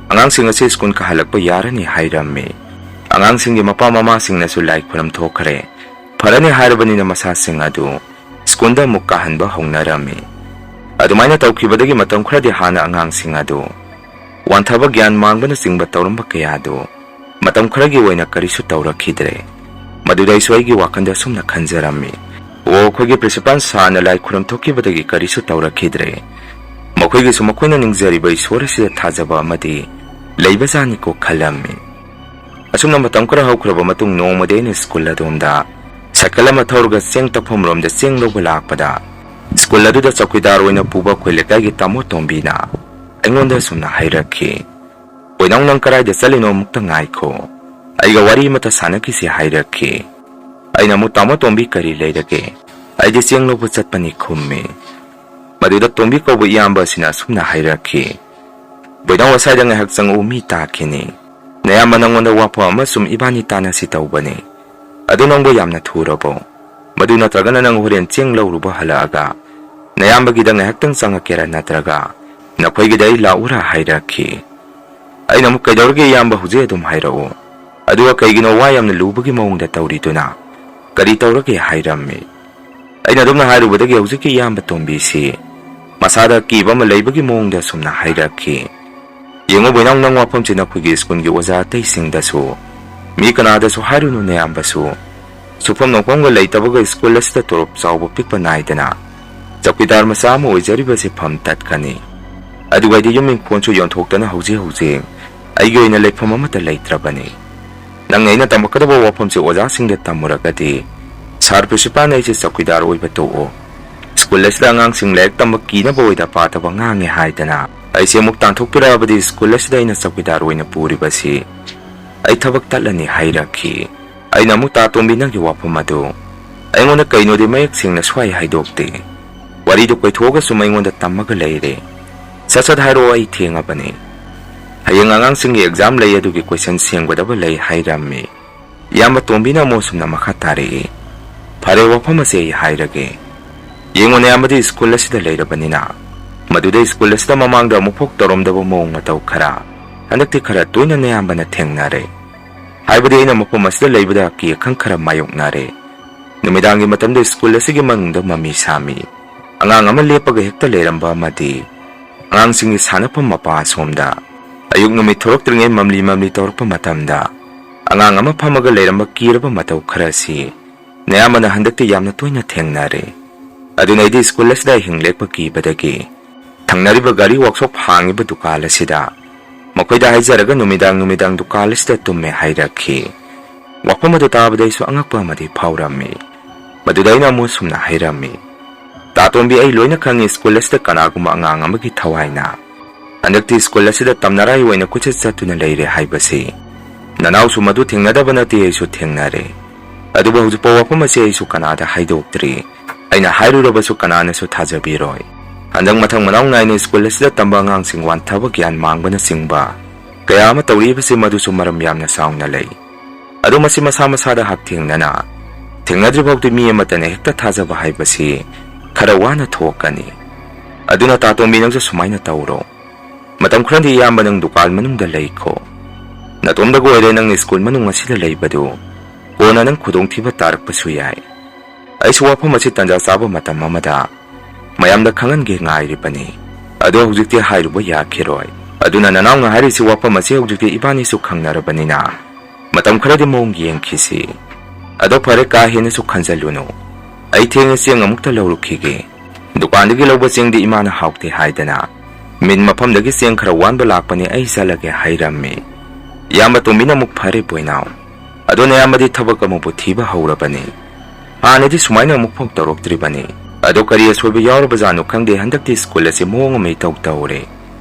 ꯑꯉꯥꯡꯁꯤꯡ ꯑꯁꯤ ꯁ꯭ꯀꯨꯜ ꯀꯥꯍꯜꯂꯛꯄ ꯌꯥꯔꯅꯤ ꯍꯥꯏꯔꯝꯃꯤ꯫ ꯑꯉꯥꯡꯁꯤꯡꯒꯤ ꯃꯄꯥ ꯃꯃꯥꯁꯤꯡꯅꯁꯨ ꯂꯥꯏ ꯈꯨꯔꯝꯊꯣꯛꯈ꯭ꯔꯦ꯫ ꯐꯔꯅꯤ ꯍꯥꯏꯔꯕꯅꯤꯅ ꯃꯁꯥꯁꯤꯡ ꯑꯗꯨ ꯁ꯭ꯀꯨꯜꯗ ꯑꯃꯨꯛ ꯀꯥꯍꯟꯕ ꯍꯧꯅꯔꯝꯃꯤ꯫ ꯑꯗꯨꯃꯥꯏꯅ ꯇꯧꯈꯤꯕꯗꯒꯤ ꯃꯇꯝ ꯈꯔꯗꯤ ꯍꯥꯟꯅ ꯑꯉꯥꯡꯁꯤꯡ ꯑꯗꯨ ꯋꯥꯟꯊꯕ ꯒ꯭ꯌꯥꯟ ꯃꯥꯡꯕꯅꯆꯤꯡꯕ ꯇꯧꯔꯝꯕ ꯀꯌꯥꯗꯨ ꯃꯇꯝ ꯈꯔꯒꯤ ꯑꯣꯏꯅ ꯀꯔꯤꯁꯨ ꯇꯧꯔꯛꯈꯤꯗ꯭ꯔꯦ꯫ ꯃꯗꯨꯗ ꯑꯩꯁꯨ ꯑꯩꯒꯤ ꯋꯥꯈꯜꯗ ꯑꯁꯨꯝꯅ ꯈꯟꯖꯔꯝꯃꯤ, ꯑꯩꯈꯣꯏꯒꯤ ꯄ꯭ꯔꯤꯟꯁꯤꯄꯥꯜ ꯁꯥꯔꯅ ꯂꯥꯏ ꯈꯨꯔꯝꯊꯣꯛꯈꯤꯕꯗꯒꯤ ꯀꯔꯤꯁꯨ ꯇꯧꯔꯛꯈꯤꯗ꯭ꯔꯦ꯫ ꯃꯈꯣꯏꯒꯤꯁꯨ ꯃꯈꯣꯏꯅ ꯅꯤꯡꯖꯔꯤꯕ ꯏꯁꯣꯔ ꯑꯁꯤꯗ ꯊꯥꯖꯕ ꯑꯃꯗꯤ ꯂꯩꯕꯖꯥꯠꯅꯤꯀꯣ ꯈꯜꯂꯝꯃꯤ꯫ ꯑꯁꯨꯝꯅ ꯃꯇꯝ ꯈꯔ ꯍꯧꯈ꯭ꯔꯕ ꯃꯇꯨꯡ ꯅꯣꯡꯃꯗꯤ ꯑꯩꯅ ꯁ꯭ꯀꯨꯜ ꯑꯗꯣꯝꯗ ꯁꯥꯏꯀꯜ ꯑꯃ ꯊꯧꯔꯒ ꯆꯦꯡ ꯇꯛꯐꯝꯔꯣꯝꯗ ꯆꯦꯡ ꯂꯧꯕ ꯂꯥꯛꯄꯗ ꯁ꯭ꯀꯨꯜ ꯑꯗꯨꯗ ꯆꯧꯀꯤꯗꯥꯔ ꯑꯣꯏꯅ ꯄꯨꯕ ꯑꯩꯈꯣꯏ ꯂꯩꯀꯥꯏꯒꯤ ꯇꯥꯃꯣ ꯇꯣꯝꯕꯤꯅ ꯑꯩꯉꯣꯟꯗ ꯑꯁꯨꯝꯅ ꯍꯥꯏꯔꯛꯈꯤ, "ꯄꯣꯏꯅꯥꯎ, ꯅꯪ ꯀꯔꯥꯏꯗ ꯆꯠꯂꯤꯅꯣ? ꯑꯃꯨꯛꯇ ꯉꯥꯏꯈꯣ, ꯑꯩꯒ ꯋꯥꯔꯤ ꯑꯃꯇ ꯁꯥꯟꯅꯈꯤꯁꯤ" ꯍꯥꯏꯔꯛꯈꯤ꯫ ꯑꯩꯅ ꯑꯃꯨꯛ, "ꯇꯥꯃꯣ ꯇꯣꯝꯕꯤ, ꯀꯔꯤ ꯂꯩꯔꯒꯦ?" "ꯑꯩꯗꯤ ꯆꯦꯡ ꯂꯧꯕ ꯆꯠꯄꯅꯤ" ꯈꯨꯝꯃꯤ꯫ ꯃꯗꯨꯗ ꯇꯣꯝꯕꯤ ꯀꯧꯕ ꯏꯌꯥꯝꯕ ꯑꯁꯤꯅ ꯑꯁꯨꯝꯅ ꯍꯥꯏꯔꯛꯈꯤ, "ꯄꯣꯏꯅꯥꯎ, ꯑꯁ꯭ꯋꯥꯏꯗ ꯉꯥꯏꯍꯥꯛ ꯆꯪꯉꯛꯎ, ꯃꯤ ꯇꯥꯈꯤꯅꯤ. ꯅꯌꯥꯝꯕ ꯅꯪꯉꯣꯟꯗ ꯋꯥꯐꯝ ꯑꯃ ꯁꯨꯝ ꯏꯕꯥꯅꯤ ꯇꯥꯟꯅꯁꯤ ꯇꯧꯕꯅꯤ. ꯑꯗꯨ ꯅꯪꯕꯨ ꯌꯥꯝꯅ ꯊꯨꯔꯕꯣ? ꯃꯗꯨ ꯅꯠꯇ꯭ꯔꯒꯅ ꯅꯪ ꯍꯣꯔꯦꯟ ꯆꯦꯡ ꯂꯧꯔꯨꯕ ꯍꯜꯂꯛꯑꯒ ꯅꯌꯥꯝꯕꯒꯤꯗ ꯉꯥꯏꯍꯥꯛꯇꯪ ꯆꯪꯉꯛꯀꯦꯔꯥ ꯅꯠꯇ꯭ꯔꯒ ꯅꯈꯣꯏꯒꯤꯗ ꯑꯩ ꯂꯥꯛꯎꯔꯥ?" ꯍꯥꯏꯔꯛꯈꯤ꯫ ꯑꯩꯅ ꯑꯃꯨꯛ, "ꯀꯩꯗꯧꯔꯒꯦ ꯏꯌꯥꯝꯕ, ꯍꯧꯖꯤꯛ ꯑꯗꯨꯝ ꯍꯥꯏꯔꯛꯎ. ꯑꯗꯨꯒ ꯀꯩꯒꯤꯅꯣ ꯋꯥ ꯌꯥꯝꯅ ꯂꯨꯕꯒꯤ ꯃꯑꯣꯡꯗ ꯇꯧꯔꯤꯗꯨꯅ? ꯀꯔꯤ ꯇꯧꯔꯒꯦ?" ꯍꯥꯏꯔꯝꯃꯤ꯫ ꯑꯩꯅ ꯑꯗꯨꯝꯅ ꯍꯥꯏꯔꯨꯕꯗꯒꯤ ꯍꯧꯖꯤꯛꯀꯤ ꯏꯌꯥꯝꯕ ꯇꯣꯝꯕꯤꯁꯤ ꯃꯁꯥꯗ ꯑꯀꯤꯕ ꯑꯃ ꯂꯩꯕꯒꯤ ꯃꯑꯣꯡꯗ ꯑꯁꯨꯝꯅ ꯍꯥꯏꯔꯛꯈꯤ, "ꯌꯦꯡꯉꯨ ꯕꯣꯏꯅꯥꯎ, ꯅꯪ ꯋꯥꯐꯝꯁꯤ ꯅꯈꯣꯏꯒꯤ ꯁ꯭ꯀꯨꯜꯒꯤ ꯑꯣꯖꯥ ꯑꯇꯩꯁꯤꯡꯗꯁꯨ, ꯃꯤ ꯀꯅꯥꯗꯁꯨ ꯍꯥꯏꯔꯨꯅꯨ. ꯅꯌꯥꯝꯕꯁꯨ ꯁꯨꯐꯝ ꯅꯣꯛꯐꯝꯒ ꯂꯩꯇꯕꯒ ꯁ꯭ꯀꯨꯜ ꯑꯁꯤꯗ ꯇꯣꯂꯣꯞ ꯆꯥꯎꯕ ꯄꯤꯛꯄ ꯅꯥꯏꯗꯅ ꯆꯧꯀꯤꯗꯥꯔ ꯃꯆꯥ ꯑꯃ ꯑꯣꯏꯖꯔꯤꯕꯁꯤ ꯐꯝ ꯇꯠꯀꯅꯤ. ꯑꯗꯨꯒ ꯑꯩꯗꯤ ꯌꯨꯝ ꯏꯪꯈꯣꯜꯁꯨ ꯌꯣꯟꯊꯣꯛꯇꯅ ꯍꯧꯖꯤꯛ ꯑꯩꯒꯤ ꯑꯣꯏꯅ ꯂꯩꯐꯝ ꯑꯃꯠꯇ ꯂꯩꯇ꯭ꯔꯕꯅꯤ. ꯅꯪ ꯑꯩꯅ ꯇꯝꯃꯛꯀꯗꯕ ꯋꯥꯐꯝꯁꯤ ꯑꯣꯖꯥꯁꯤꯡꯗ ꯇꯝꯃꯨꯔꯒꯗꯤ ꯁꯥꯔ ꯄ꯭ꯔꯤꯟꯁꯤꯄꯥꯜꯅ ꯑꯩꯁꯦ ꯆꯧꯀꯤꯗꯥꯔ ꯑꯣꯏꯕ ꯇꯣꯛꯑꯣ, ꯁ꯭ꯀꯨꯜ ꯑꯁꯤꯗ ꯑꯉꯥꯡꯁꯤꯡ ꯂꯥꯏꯔꯤꯛ ꯇꯝꯕ ꯀꯤꯅꯕ ꯑꯣꯏꯗ ꯄꯥꯗꯕ ꯉꯥꯡꯉꯦ ꯍꯥꯏꯗꯅ ꯑꯩꯁꯦ ꯑꯃꯨꯛ ꯇꯥꯟꯊꯣꯛꯄꯤꯔꯛꯑꯕꯗꯤ ꯁ꯭ꯀꯨꯜ ꯑꯁꯤꯗ ꯑꯩꯅ ꯆꯧꯀꯤꯗꯥꯔ ꯑꯣꯏꯅ ꯄꯨꯔꯤꯕꯁꯤ ꯑꯩ ꯊꯕꯛ ꯇꯠꯂꯅꯤ" ꯍꯥꯏꯔꯛꯈꯤ꯫ ꯑꯩꯅ ꯑꯃꯨꯛ, "ꯇꯥ ꯇꯣꯝꯕꯤ, ꯅꯪꯒꯤ ꯋꯥꯐꯝ ꯑꯗꯨ ꯑꯩꯉꯣꯟꯗ ꯀꯩꯅꯣꯗꯤ ꯃꯌꯦꯛ ꯁꯦꯡꯅ ꯁ꯭ꯋꯥꯏ ꯍꯥꯏꯗꯣꯛꯇꯦ. ꯋꯥꯔꯤꯗꯨ ꯀꯣꯏꯊꯣꯛꯑꯒ ꯁꯨꯝ ꯑꯩꯉꯣꯟꯗ ꯇꯝꯃꯒ ꯂꯩꯔꯦ. ꯁꯠ ꯁꯠ ꯍꯥꯏꯔꯛꯑꯣ, ꯑꯩ ꯊꯦꯡꯉꯕꯅꯤ. ꯍꯌꯦꯡ ꯑꯉꯥꯡꯁꯤꯡꯒꯤ ꯑꯦꯛꯖꯥꯝ ꯂꯩ, ꯑꯗꯨꯒꯤ ꯀꯣꯏꯁꯟ ꯁꯦꯝꯒꯗꯕ ꯂꯩ" ꯍꯥꯏꯔꯝꯃꯤ꯫ ꯏꯌꯥꯝꯕ ꯇꯣꯝꯕꯤꯅ ꯑꯃꯨꯛ ꯑꯁꯨꯝꯅ ꯃꯈꯥ ꯇꯥꯔꯛꯏ, "ꯐꯔꯦ, ꯋꯥꯐꯝ ꯑꯁꯤ ꯑꯩ ꯍꯥꯏꯔꯒꯦ. ꯌꯦꯡꯉꯨ, ꯅꯌꯥꯝꯕꯗꯤ ꯁ꯭ꯀꯨꯜ ꯑꯁꯤꯗ ꯂꯩꯔꯕꯅꯤꯅ ꯃꯗꯨꯗ ꯁ꯭ꯀꯨꯜ ꯑꯁꯤꯗ ꯃꯃꯥꯡꯗ ꯑꯃꯨꯛꯐꯥꯎ ꯇꯧꯔꯝꯗꯕ ꯃꯑꯣꯡ ꯃꯇꯧ ꯈꯔ ꯍꯟꯗꯛꯇꯤ ꯈꯔ ꯇꯣꯏꯅ ꯅꯌꯥꯝꯕꯅ ꯊꯦꯡꯅꯔꯦ. ꯍꯥꯏꯕꯗꯤ ꯑꯩꯅ ꯃꯐꯝ ꯑꯁꯤꯗ ꯂꯩꯕꯗ ꯑꯀꯤ ꯑꯈꯪ ꯈꯔ ꯃꯥꯌꯣꯛꯅꯔꯦ. ꯅꯨꯃꯤꯗꯥꯡꯒꯤ ꯃꯇꯝꯗ ꯁ꯭ꯀꯨꯜ ꯑꯁꯤꯒꯤ ꯃꯅꯨꯡꯗ ꯃꯃꯤ ꯁꯥꯃꯤ. ꯑꯉꯥꯡ ꯑꯃ ꯂꯦꯞꯄꯒ ꯍꯦꯛꯇ ꯂꯩꯔꯝꯕ ꯑꯃꯗꯤ ꯑꯉꯥꯡꯁꯤꯡꯒꯤ ꯁꯥꯟꯅꯐꯝ ꯃꯄꯥ ꯑꯁꯣꯝꯗ ꯑꯌꯨꯛ ꯅꯨꯃꯤꯠ ꯊꯣꯔꯛꯇ꯭ꯔꯤꯉꯩ ꯃꯝꯂꯤ ꯇꯧꯔꯛꯄ ꯃꯇꯝꯗ ꯑꯉꯥꯡ ꯑꯃ ꯐꯝꯃꯒ ꯂꯩꯔꯝꯕ ꯀꯤꯔꯕ ꯃꯇꯧ ꯈꯔꯁꯤ ꯅꯌꯥꯝꯕꯅ ꯍꯟꯗꯛꯇꯤ ꯌꯥꯝꯅ ꯇꯣꯏꯅ ꯊꯦꯡꯅꯔꯦ. ꯑꯗꯨꯅ ꯑꯩꯗꯤ ꯁ꯭ꯀꯨꯜ ꯑꯁꯤꯗ ꯑꯍꯤꯡ ꯂꯦꯛꯄ ꯀꯤꯕꯗꯒꯤ ꯊꯪꯅꯔꯤꯕ ꯒꯥꯔꯤ ꯋꯥꯛꯁꯣꯞ ꯍꯥꯡꯉꯤꯕ ꯗꯨꯀꯥꯟ ꯑꯁꯤꯗ ꯃꯈꯣꯏꯗ ꯍꯥꯏꯖꯔꯒ ꯅꯨꯃꯤꯗꯥꯡ ꯗꯨꯀꯥꯟ ꯑꯁꯤꯗ ꯇꯨꯝꯃꯦ ꯍꯥꯏꯔꯛꯈꯤ꯫ ꯋꯥꯐꯝ ꯑꯗꯨ ꯇꯥꯕꯗ ꯑꯩꯁꯨ ꯑꯉꯛꯄ ꯑꯃꯗꯤ ꯐꯥꯎꯔꯝꯃꯤ꯫ ꯃꯗꯨꯗ ꯑꯩꯅ ꯑꯃꯨꯛ ꯁꯨꯝꯅ ꯍꯥꯏꯔꯝꯃꯤ, ꯇꯥꯇꯣꯝꯕꯤ, ꯑꯩ ꯂꯣꯏꯅ ꯈꯪꯉꯤ ꯁ꯭ꯀꯨꯜ ꯑꯁꯤꯗ ꯀꯅꯥꯒꯨꯝꯕ ꯑꯉꯥꯡ ꯑꯃꯒꯤ ꯊꯋꯥꯏꯅ ꯍꯟꯗꯛꯇꯤ ꯁ꯭ꯀꯨꯜ ꯑꯁꯤꯗ ꯇꯝꯅꯔꯥꯏ ꯑꯣꯏꯅ ꯀꯣꯏꯆꯠ ꯆꯠꯇꯨꯅ ꯂꯩꯔꯦ ꯍꯥꯏꯕꯁꯤ꯫ ꯅꯅꯥꯎꯁꯨ ꯃꯗꯨ ꯊꯦꯡꯅꯗꯕ ꯅꯠꯇꯦ, ꯑꯩꯁꯨ ꯊꯦꯡꯅꯔꯦ꯫ ꯑꯗꯨꯕꯨ ꯍꯧꯖꯤꯛꯐꯥꯎ ꯋꯥꯐꯝ ꯑꯁꯤ ꯑꯩꯁꯨ ꯀꯅꯥꯗ ꯍꯥꯏꯗꯣꯛꯇ꯭ꯔꯤ꯫ ꯑꯩꯅ ꯍꯥꯏꯔꯨꯔꯕꯁꯨ ꯀꯅꯥꯅꯁꯨ ꯊꯥꯖꯕꯤꯔꯣꯏ꯫ ꯍꯟꯗꯛ ꯃꯊꯪ ꯃꯅꯥꯎ ꯅꯥꯏꯅ ꯁ꯭ꯀꯨꯜ ꯑꯁꯤꯗ ꯇꯝꯕ ꯑꯉꯥꯡꯁꯤꯡ ꯋꯥꯟꯊꯕ, ꯒ꯭ꯌꯥꯟ ꯃꯥꯡꯕꯅꯆꯤꯡꯕ ꯀꯌా ꯑꯃ ꯇꯧꯔꯤꯕꯁꯤ ꯃꯗꯨꯁꯨ ꯃꯔꯝ ꯌꯥꯝꯅ ꯆꯥꯎꯅ ꯂꯩ꯫ ꯑꯗꯨ ꯃꯁꯤ ꯃꯁꯥ ꯃꯁꯥꯗ ꯍꯛꯊꯦꯡꯅꯅ ꯊꯦꯡꯅꯗ꯭ꯔꯤꯐꯥꯎꯗꯤ ꯃꯤ ꯑꯃꯠꯇꯅ ꯍꯦꯛꯇ ꯊꯥꯖꯕ ꯍꯥꯏꯕꯁꯤ ꯈꯔ ꯋꯥꯅ ꯊꯣꯛꯀꯅꯤ꯫ ꯑꯗꯨꯅ ꯇꯥꯇꯣꯝꯕꯤ, ꯅꯪꯁꯨ ꯁꯨꯃꯥꯏꯅ ꯇꯧꯔꯣ꯫ ꯃꯇꯝ ꯈꯔꯗꯤ ꯏꯌꯥꯝꯕ ꯅꯪ ꯗꯨꯀꯥꯟ ꯃꯅꯨꯡꯗ ꯂꯩꯈꯣ꯫ ꯅꯇꯣꯝꯗꯒ ꯑꯣꯏꯔꯦ ꯅꯪꯅ ꯁ꯭ꯀꯨꯜ ꯃꯅꯨꯡ ꯑꯁꯤꯗ ꯂꯩꯕꯗꯨ ꯀꯣꯟꯅ ꯅꯪ ꯈꯨꯗꯣꯡꯊꯤꯕ ꯇꯥꯔꯛꯄꯁꯨ ꯌꯥꯏ꯫ ꯑꯩꯁꯨ ꯋꯥꯐꯝ ꯑꯁꯤ ꯇꯟꯖꯥ ꯆꯥꯕ ꯃꯇꯝ ꯑꯃꯗ ꯃꯌꯥꯝꯗ ꯈꯪꯍꯟꯒꯦ ꯉꯥꯏꯔꯤꯕꯅꯤ꯫ ꯑꯗꯣ ꯍꯧꯖꯤꯛꯇꯤ ꯍꯥꯏꯔꯨꯕ ꯌꯥꯈꯤꯔꯣꯏ꯫ ꯑꯗꯨꯅ ꯅꯅꯥꯎꯅ ꯍꯥꯏꯔꯤꯁꯤ ꯋꯥꯐꯝ ꯑꯁꯤ ꯍꯧꯖꯤꯛꯇꯤ ꯏꯕꯥꯅꯤꯁꯨ ꯈꯪꯅꯔꯕꯅꯤꯅ ꯃꯇꯝ ꯈꯔꯗꯤ ꯃꯑꯣꯡ ꯌꯦꯡꯈꯤꯁꯤ꯫ ꯑꯗꯣ ꯐꯔꯦ, ꯀꯥ ꯍꯦꯟꯅꯁꯨ ꯈꯟꯖꯜꯂꯨꯅꯨ꯫ ꯑꯩ ꯊꯦꯡꯅ ꯆꯦꯡ ꯑꯃꯨꯛꯇ ꯂꯧꯔꯨꯈꯤꯒꯦ꯫ ꯗꯨꯀꯥꯟꯗꯒꯤ ꯂꯧꯕ ꯆꯦꯡꯗꯤ ꯏꯃꯥꯅ ꯍꯥꯎꯇꯦ ꯍꯥꯏꯗꯅ ꯃꯤꯟ ꯃꯐꯝꯗꯒꯤ ꯆꯦꯡ ꯈꯔ ꯋꯥꯟꯕ ꯂꯥꯛꯄꯅꯤ, ꯑꯩ ꯆꯠꯂꯒꯦ ꯍꯥꯏꯔꯝꯃꯤ꯫ ꯏꯌꯥꯝꯕ ꯇꯣꯝꯕꯤꯅ ꯑꯃꯨꯛ ꯐꯔꯦ ꯕꯣꯏꯅꯥꯎ, ꯑꯗꯣ ꯅꯌꯥꯝꯕꯗꯤ ꯊꯕꯛ ꯑꯃꯕꯨ ꯊꯤꯕ ꯍꯧꯔꯕꯅꯤ꯫ ꯍꯥꯟꯅꯗꯤ ꯁꯨꯃꯥꯏꯅ ꯑꯃꯨꯛꯐꯥꯎ ꯇꯧꯔꯛꯇ꯭ꯔꯤꯕꯅꯤ꯫ ꯑꯗꯣ ꯀꯔꯤ ꯑꯁꯣꯏꯕ ꯌꯥꯎꯔꯕꯖꯥꯠꯅꯣ ꯈꯪꯗꯦ, ꯍꯟꯗꯛꯇꯤ ꯁ꯭ꯀꯨꯜ ꯑꯁꯤ ꯃꯑꯣꯡ ꯑꯃ ꯏꯇꯧ ꯇꯧꯔꯦ꯫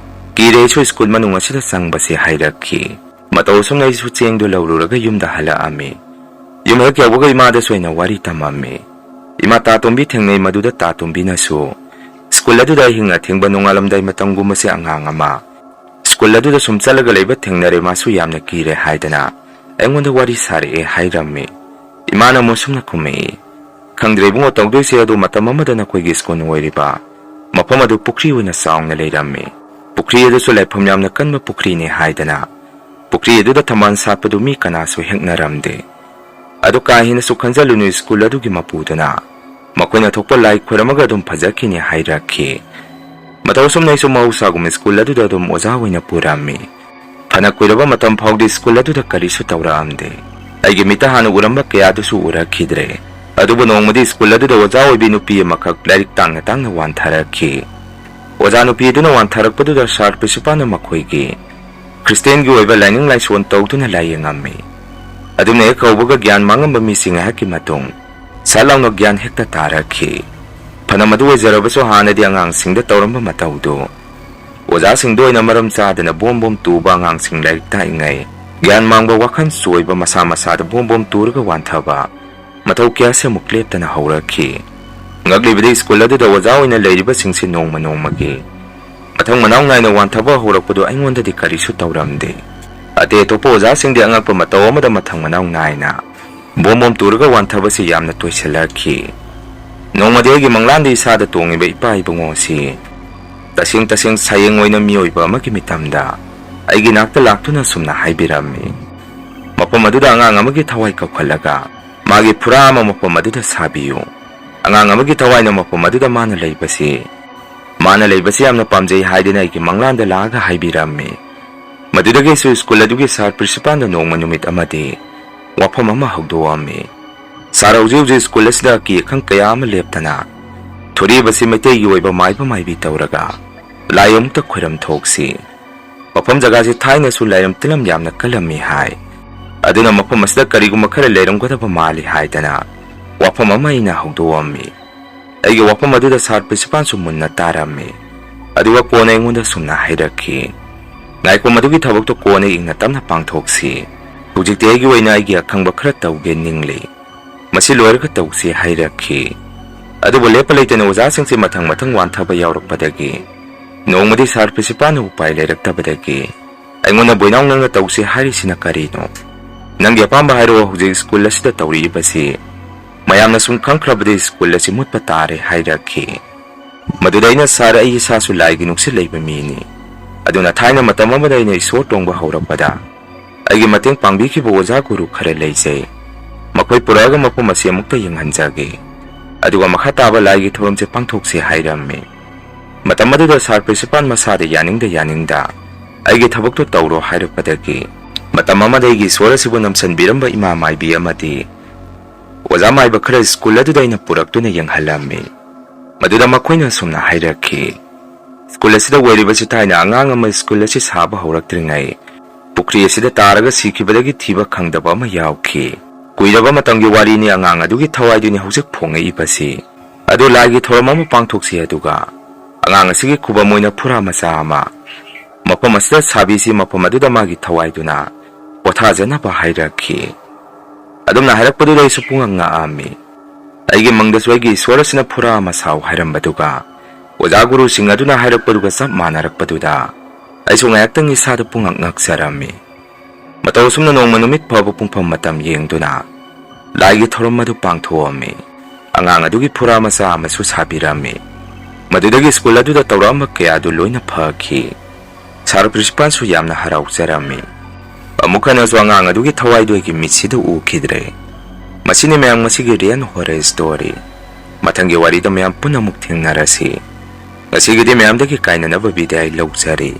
ꯀꯤꯔꯦꯁꯨ ꯁ꯭ꯀꯨꯜ ꯃꯅꯨꯡ ꯑꯁꯤꯗ ꯆꯪꯕꯁꯤ ꯍꯥꯏꯔꯛꯈꯤ꯫ ꯃꯇꯧ ꯑꯁꯨꯝꯅ ꯑꯩꯁꯨ ꯆꯦꯡꯗꯨ ꯂꯧꯔꯨꯔꯒ ꯌꯨꯝꯗ ꯍꯜꯂꯛꯑꯝꯃꯤ꯫ ꯌꯨꯝ ꯍꯦꯛ ꯌꯧꯕꯒ ꯏꯃꯥꯗꯁꯨ ꯑꯩꯅ ꯋꯥꯔꯤ ꯇꯝꯃꯝꯃꯤ꯫ ꯏꯃꯥ, ꯇꯥꯇꯣꯝꯕꯤ ꯊꯦꯡꯅꯩ, ꯃꯗꯨꯗ ꯇꯥꯇꯣꯝꯕꯤꯅꯁꯨ ꯁ꯭ꯀꯨꯜ ꯑꯗꯨꯗ ꯑꯍꯤꯡ ꯑꯊꯦꯡꯕ ꯅꯣꯡꯉꯥꯜꯂꯝꯗꯥꯏ ꯃꯇꯝꯒꯨꯝꯕꯁꯦ ꯑꯉꯥꯡ ꯑꯃ ꯁ꯭ꯀꯨꯜ ꯑꯗꯨꯗ ꯁꯨꯝ ꯆꯠꯂꯒ ꯂꯩꯕ ꯊꯦꯡꯅꯔꯦ, ꯃꯥꯁꯨ ꯌꯥꯝꯅ ꯀꯤꯔꯦ ꯍꯥꯏꯗꯅ ꯑꯩꯉꯣꯟꯗ ꯋꯥꯔꯤ ꯁꯥꯔꯛꯑꯦ ꯍꯥꯏꯔꯝꯃꯤ꯫ ꯏꯃꯥꯅ ꯑꯃꯨꯛ ꯁꯨꯝꯅ ꯈꯨꯝꯃꯛꯏ, ꯈꯪꯗ꯭ꯔꯦ ꯏꯕꯨꯡꯉꯣ ꯇꯧꯗꯣꯏꯁꯦ, ꯑꯗꯨ ꯃꯇꯝ ꯑꯃꯗ ꯅꯈꯣꯏꯒꯤ ꯁ꯭ꯀꯨꯜ ꯑꯣꯏꯔꯤꯕ ꯃꯐꯝ ꯑꯗꯨ ꯄꯨꯈ꯭ꯔꯤ ꯑꯣꯏꯅ ꯆꯥꯎꯅ ꯂꯩꯔꯝꯃꯤ꯫ ꯄꯨꯈ꯭ꯔꯤ ꯑꯗꯨꯁꯨ ꯂꯩꯐꯝ ꯌꯥꯝꯅ ꯀꯟꯕ ꯄꯨꯈ꯭ꯔꯤꯅꯤ ꯍꯥꯏꯗꯅ ꯄꯨꯈ꯭ꯔꯤ ꯑꯗꯨꯗ ꯊꯝꯕꯥꯜ ꯁꯥꯠꯄꯗꯨ ꯃꯤ ꯀꯅꯥꯁꯨ ꯍꯦꯛꯅꯔꯝꯗꯦ꯫ ꯑꯗꯨ ꯀꯥ ꯍꯦꯟꯅꯁꯨ ꯈꯟꯖꯜꯂꯨꯅꯨ, ꯁ꯭ꯀꯨꯜ ꯑꯗꯨꯒꯤ ꯃꯄꯨꯗꯨꯅ ꯃꯈꯣꯏꯅ ꯊꯣꯛꯄ ꯂꯥꯏ ꯈꯣꯏꯔꯝꯃꯒ ꯑꯗꯨꯝ ꯐꯖꯈꯤꯅꯤ ꯍꯥꯏꯔꯛꯈꯤ꯫ ꯃꯇꯧ ꯑꯁꯨꯝꯅ ꯑꯩꯁꯨ ꯃꯍꯧꯁꯥꯒꯨꯝꯕ ꯁ꯭ꯀꯨꯜ ꯑꯗꯨꯗ ꯑꯗꯨꯝ ꯑꯣꯖꯥ ꯑꯣꯏꯅ ꯄꯨꯔꯝꯃꯤ꯫ ꯐꯅ ꯀꯨꯏꯔꯕ ꯃꯇꯝ ꯐꯥꯎꯗꯤ ꯁ꯭ꯀꯨꯜ ꯑꯗꯨꯗ ꯀꯔꯤꯁꯨ ꯇꯧꯔꯛꯑꯝꯗꯦ꯫ ꯑꯩꯒꯤ ꯃꯤꯠꯇ ꯍꯥꯟꯅ ꯎꯔꯝꯕ ꯀꯌꯥꯗꯨꯁꯨ ꯎꯔꯛꯈꯤꯗ꯭ꯔꯦ꯫ ꯑꯗꯨꯕꯨ ꯅꯣꯡꯃꯗꯤ ꯁ꯭ꯀꯨꯜ ꯑꯗꯨꯗ ꯑꯣꯖꯥ ꯑꯣꯏꯕꯤ ꯅꯨꯄꯤ ꯑꯃꯈꯛ ꯂꯥꯏꯔꯤꯛ ꯇꯥꯡꯅ ꯇꯥꯡꯅ ꯋꯥꯟꯊꯔꯛꯈꯤ꯫ ꯑꯣꯖꯥ ꯅꯨꯄꯤ ꯑꯗꯨꯅ ꯋꯥꯟꯊꯔꯛꯄꯗꯨꯗ ꯁꯥꯔ ꯄ꯭ꯔꯤꯟꯁꯤꯄꯥꯜꯅ ꯃꯈꯣꯏꯒꯤ ꯈ꯭ꯔꯤꯁꯇꯦꯟꯒꯤ ꯑꯣꯏꯕ ꯂꯥꯏꯅꯤꯡ ꯂꯥꯏꯁꯣꯟ ꯇꯧꯗꯨꯅ ꯂꯥꯏꯌꯦꯡꯉꯝꯃꯤ꯫ ꯑꯗꯨꯅ ꯍꯦꯛ ꯍꯧꯕꯒ ꯒ꯭ꯌꯥꯟ ꯃꯥꯡꯉꯝꯕ ꯃꯤꯁꯤꯡ ꯉꯥꯏꯍꯥꯛꯀꯤ ꯃꯇꯨꯡ ꯁꯠ ꯂꯥꯎꯅ ꯒ꯭ꯌꯥꯟ ꯍꯦꯛꯇ ꯇꯥꯔꯛꯈꯤ꯫ ꯐꯅ ꯃꯗꯨ ꯑꯣꯏꯖꯔꯕꯁꯨ ꯍꯥꯟꯅꯗꯤ ꯑꯉꯥꯡꯁꯤꯡꯗ ꯇꯧꯔꯝꯕ ꯃꯇꯧꯗꯨ ꯑꯣꯖꯥꯁꯤꯡꯗ ꯑꯣꯏꯅ ꯃꯔꯝ ꯆꯥꯗꯅ ꯕꯣꯝ ꯕꯣꯝ ꯇꯨꯕ, ꯑꯉꯥꯡꯁꯤꯡ ꯂꯥꯏꯔꯤꯛ ꯇꯥꯛꯏꯉꯩ ꯒ꯭ꯌꯥꯟ ꯃꯥꯡꯕ, ꯋꯥꯈꯜ ꯆꯣꯏꯕ, ꯃꯁꯥ ꯃꯁꯥꯗ ꯕꯣꯝ ꯕꯣꯝ ꯇꯨꯔꯒ ꯋꯥꯟꯊꯕ ꯃꯇꯧ ꯀꯌꯥꯁꯤ ꯑꯃꯨꯛ ꯂꯦꯞꯇꯅ ꯍꯧꯔꯛꯈꯤ꯫ ꯉꯛꯂꯤꯕꯗꯤ ꯁ꯭ꯀꯨꯜ ꯑꯗꯨꯗ ꯑꯣꯖꯥ ꯑꯣꯏꯅ ꯂꯩꯔꯤꯕꯁꯤꯡꯁꯤ ꯅꯣꯡꯃ ꯅꯣꯡꯃꯒꯤ ꯃꯊꯪ ꯃꯅꯥꯎ ナꯏꯅ ꯋꯥꯟꯊꯕ ꯍꯧꯔꯛꯄꯗꯨ ꯑꯩꯉꯣꯟꯗꯗꯤ ꯀꯔꯤꯁꯨ ꯇꯧꯔꯝꯗꯦ꯫ ꯑꯇꯩ ꯑꯇꯣꯞꯄ ꯑꯣꯖꯥꯁꯤꯡꯗꯤ ꯑꯉꯛꯄ ꯃꯇꯧ ꯑꯃꯗ ꯃꯊꯪ ꯃꯅꯥꯎ ナꯏꯅ ꯕꯣꯝ ꯕꯣꯝ ꯇꯨꯔꯒ ꯋꯥꯟꯊꯕꯁꯤ ꯌꯥꯝꯅ ꯇꯣꯏꯁꯤꯜꯂꯛꯈꯤ꯫ ꯅꯣꯡꯃꯗꯤ ꯑꯩꯒꯤ ꯃꯪꯂꯥꯟꯗ ꯏꯁꯥꯗ ꯇꯣꯡꯉꯤꯕ ꯏꯄꯥ ꯏꯕꯨꯡꯉꯣ ꯑꯁꯤ ꯇꯁꯦꯡ ꯁꯥꯌꯦꯡ ꯑꯣꯏꯅ ꯃꯤꯑꯣꯏꯕ ꯑꯃꯒꯤ ꯃꯤꯇꯝꯗ ꯑꯩꯒꯤ ꯅꯥꯛꯇ ꯂꯥꯛꯇꯨꯅ ꯁꯨꯝꯅ ꯍꯥꯏꯕꯤꯔꯝꯃꯤ꯫ ꯃꯐꯝ ꯑꯗꯨꯗ ꯑꯉꯥꯡ ꯑꯃꯒꯤ ꯊꯋꯥꯏ ꯀꯧꯈꯠꯂꯒ ꯃꯥꯒꯤ ꯐꯨꯔꯥ ꯑꯃ ꯃꯐꯝ ꯑꯗꯨꯗ ꯁꯥꯕꯤꯌꯨ꯫ ꯑꯉꯥꯡ ꯑꯃꯒꯤ ꯊꯋꯥꯏꯅ ꯃꯐꯝ ꯑꯗꯨꯗ ꯃꯥꯅ ꯂꯩꯕꯁꯤ ꯌꯥꯝꯅ ꯄꯥꯝꯖꯩ ꯍꯥꯏꯗꯅ ꯑꯩꯒꯤ ꯃꯪꯂꯥꯟꯗ ꯂꯥꯛꯑꯒ ꯍꯥꯏꯕꯤꯔꯝꯃꯤ꯫ ꯃꯗꯨꯗꯒꯤꯁꯨ ꯁ꯭ꯀꯨꯜ ꯑꯗꯨꯒꯤ ꯁꯥꯔ ꯄ꯭ꯔꯤꯟꯁꯤꯄꯥꯜꯅ ꯅꯣꯡꯃ ꯅꯨꯃꯤꯠ ꯑꯃꯗꯤ ꯋꯥꯐꯝ ꯑꯃ ꯍꯧꯗꯣꯛꯑꯝꯃꯤ꯫ ꯁꯥꯔ, ꯍꯧꯖꯤꯛ ꯁ꯭ꯀꯨꯜ ꯑꯁꯤꯗ ꯑꯀꯤ ꯑꯈꯪ ꯀꯌꯥ ꯑꯃ ꯂꯦꯞꯇꯅ ꯊꯣꯔꯛꯏꯕꯁꯤ ꯃꯩꯇꯩꯒꯤ ꯑꯣꯏꯕ ꯃꯥꯏꯕ ꯃꯥꯏꯕꯤ ꯇꯧꯔꯒ ꯂꯥꯏ ꯑꯃꯨꯛꯇ ꯈꯣꯏꯔꯝ ꯊꯣꯛꯁꯤ꯫ ꯃꯐꯝ ꯖꯒꯥꯁꯤ ꯊꯥꯏꯅꯁꯨ ꯂꯥꯏꯔꯝ ꯇꯤꯜꯂꯝ ꯌꯥꯝꯅ ꯀꯜꯂꯝꯃꯤ ꯍꯥꯏ꯫ ꯑꯗꯨꯅ ꯃꯐꯝ ꯑꯁꯤꯗ ꯀꯔꯤꯒꯨꯝꯕ ꯈꯔ ꯂꯩꯔꯝꯒꯗꯕ ꯃꯥꯜꯂꯤ ꯍꯥꯏꯗꯅ ꯋꯥꯐꯝ ꯑꯃ ꯑꯩꯅ ꯍꯧꯗꯣꯛꯑꯝꯃꯤ꯫ ꯑꯩꯒꯤ ꯋꯥꯐꯝ ꯑꯗꯨꯗ ꯁꯥꯔ ꯄ꯭ꯔꯤꯟꯁꯤꯄꯥꯜꯁꯨ ꯃꯨꯟꯅ ꯇꯥꯔꯝꯃꯤ꯫ ꯑꯗꯨꯒ ꯀꯣꯟꯅ ꯑꯩꯉꯣꯟꯗ ꯁꯨꯝꯅ ꯍꯥꯏꯔꯛꯈꯤ, ꯉꯥꯏꯈꯣ, ꯃꯗꯨꯒꯤ ꯊꯕꯛꯇꯣ ꯀꯣꯟꯅ ꯏꯪꯅ ꯇꯞꯅ ꯄꯥꯡꯊꯣꯛꯁꯤ꯫ ꯍꯧꯖꯤꯛꯇꯤ ꯑꯩꯒꯤ ꯑꯣꯏꯅ ꯑꯩꯒꯤ ꯑꯈꯪꯕ ꯈꯔ ꯇꯧꯒꯦ ꯅꯤꯡꯂꯤ꯫ ꯃꯁꯤ ꯂꯣꯏꯔꯒ ꯇꯧꯁꯤ ꯍꯥꯏꯔꯛꯈꯤ꯫ ꯑꯗꯨꯕꯨ ꯂꯦꯞꯄ ꯂꯩꯇꯅ ꯑꯣꯖꯥꯁꯤꯡꯁꯤ ꯃꯊꯪ ꯋꯥꯟꯊꯕ ꯌꯥꯎꯔꯛꯄꯗꯒꯤ ꯅꯣꯡꯃꯗꯤ ꯁꯥꯔ ꯄ꯭ꯔꯤꯟꯁꯤꯄꯥꯜꯅ ꯎꯄꯥꯏ ꯂꯩꯔꯛꯇꯕꯗꯒꯤ ꯑꯩꯉꯣꯟꯗ, ꯕꯣꯏꯅꯥꯎ, ꯅꯪꯅ ꯇꯧꯁꯤ ꯍꯥꯏꯔꯤꯁꯤꯅ ꯀꯔꯤꯅꯣ? ꯅꯪꯒꯤ ꯑꯄꯥꯝꯕ ꯍꯥꯏꯔꯛꯑꯣ, ꯍꯧꯖꯤꯛ ꯁ꯭ꯀꯨꯜ ꯑꯁꯤꯗ ꯇꯧꯔꯤꯕꯁꯤ ꯃꯌꯥꯝꯅ ꯁꯨꯝ ꯈꯪꯈ꯭ꯔꯕꯗꯤ ꯁ꯭ꯀꯨꯜ ꯑꯁꯤ ꯃꯨꯠꯄ ꯇꯥꯔꯦ ꯍꯥꯏꯔꯛꯈꯤ꯫ ꯃꯗꯨꯗ ꯑꯩꯅ, ꯁꯥꯔ, ꯑꯩ ꯏꯁꯥꯁꯨ ꯂꯥꯏꯒꯤ ꯅꯨꯡꯁꯤꯠ ꯂꯩꯕ ꯃꯤꯅꯤ꯫ ꯑꯗꯨꯅ ꯊꯥꯏꯅ ꯃꯇꯝ ꯑꯃꯗ ꯑꯩꯅ ꯏꯁꯣꯔ ꯇꯣꯡꯕ ꯍꯧꯔꯛꯄꯗ ꯑꯩꯒꯤ ꯃꯇꯦꯡ ꯄꯥꯡꯕꯤꯈꯤꯕ ꯑꯣꯖꯥ ꯒꯨꯔꯨ ꯈꯔ ꯂꯩꯖꯩ꯫ ꯃꯈꯣꯏ ꯄꯨꯔꯛꯑꯒ ꯃꯐꯝ ꯑꯁꯤ ꯑꯃꯨꯛꯇ ꯌꯦꯡꯍꯟꯖꯒꯦ, ꯑꯗꯨꯒ ꯃꯈꯥ ꯇꯥꯕ ꯂꯥꯏꯒꯤ ꯊꯧꯔꯝꯁꯦ ꯄꯥꯡꯊꯣꯛꯁꯤ ꯍꯥꯏꯔꯝꯃꯤ꯫ ꯃꯇꯝ ꯑꯗꯨꯗ ꯁꯥꯔ ꯄ꯭ꯔꯤꯟꯁꯤꯄꯥꯜ ꯃꯁꯥꯗ ꯌꯥꯅꯤꯡꯗ ꯑꯩꯒꯤ ꯊꯕꯛꯇꯣ ꯇꯧꯔꯣ ꯍꯥꯏꯔꯛꯄꯗꯒꯤ ꯃꯇꯝ ꯑꯃꯗ ꯑꯩꯒꯤ ꯏꯁꯣꯔ ꯑꯁꯤꯕꯨ ꯅꯝꯁꯟꯕꯤꯔꯝꯕ ꯏꯃꯥ ꯃꯥꯏꯕꯤ ꯑꯃꯗꯤ ꯑꯣꯖꯥ ꯃꯥꯏꯕ ꯈꯔ ꯁ꯭ꯀꯨꯜ ꯑꯗꯨꯗ ꯑꯩꯅ ꯄꯨꯔꯛꯇꯨꯅ ꯌꯦꯡꯍꯜꯂꯝꯃꯤ꯫ ꯃꯗꯨꯗ ꯃꯈꯣꯏꯅ ꯁꯨꯝꯅ ꯍꯥꯏꯔꯛꯈꯤ, School asida weiribasi taina angang ama school asi saba hauraktiringai. Pukri asida taraga sikibadagi thiba khangdaba ama yaukhi. Kuiraba matamgi wari ni angang adugi thawaiduni hauzik phongai ipasi. Adu lagi thoram ama pangthoksi aduga. Angang asigi kuba moina phura macha ama. Mapam asida sabisi mapam aduda magi thawaiduna. Pothajana ba hairakhi. Adumna hairakpadura isu punganga ami. Aigi mangdasu aigi iswarasina phura masau hairambaduga. Oja guru sing aduna hairakpaduga sap manarakpaduda. Aisu ngayaktang isada pungak sarami. Mataw sumna nong manumit paba pungpam matam yengduna. Lagi thoram madu pangthoami. Angang adugi phura masa amasu sabirami. Madudagi school aduda tawrama kaya adu loina phakhi. Sar principal su yamna haraukjarami. Amukana su angang adugi thawaidoigi mitsida ukidre. Masini mayang masigi riyan horror story. Matanggi warida mayang punamuk thingnarasi. Ngasigidi mayamdagi kainanaba bidai laukjari.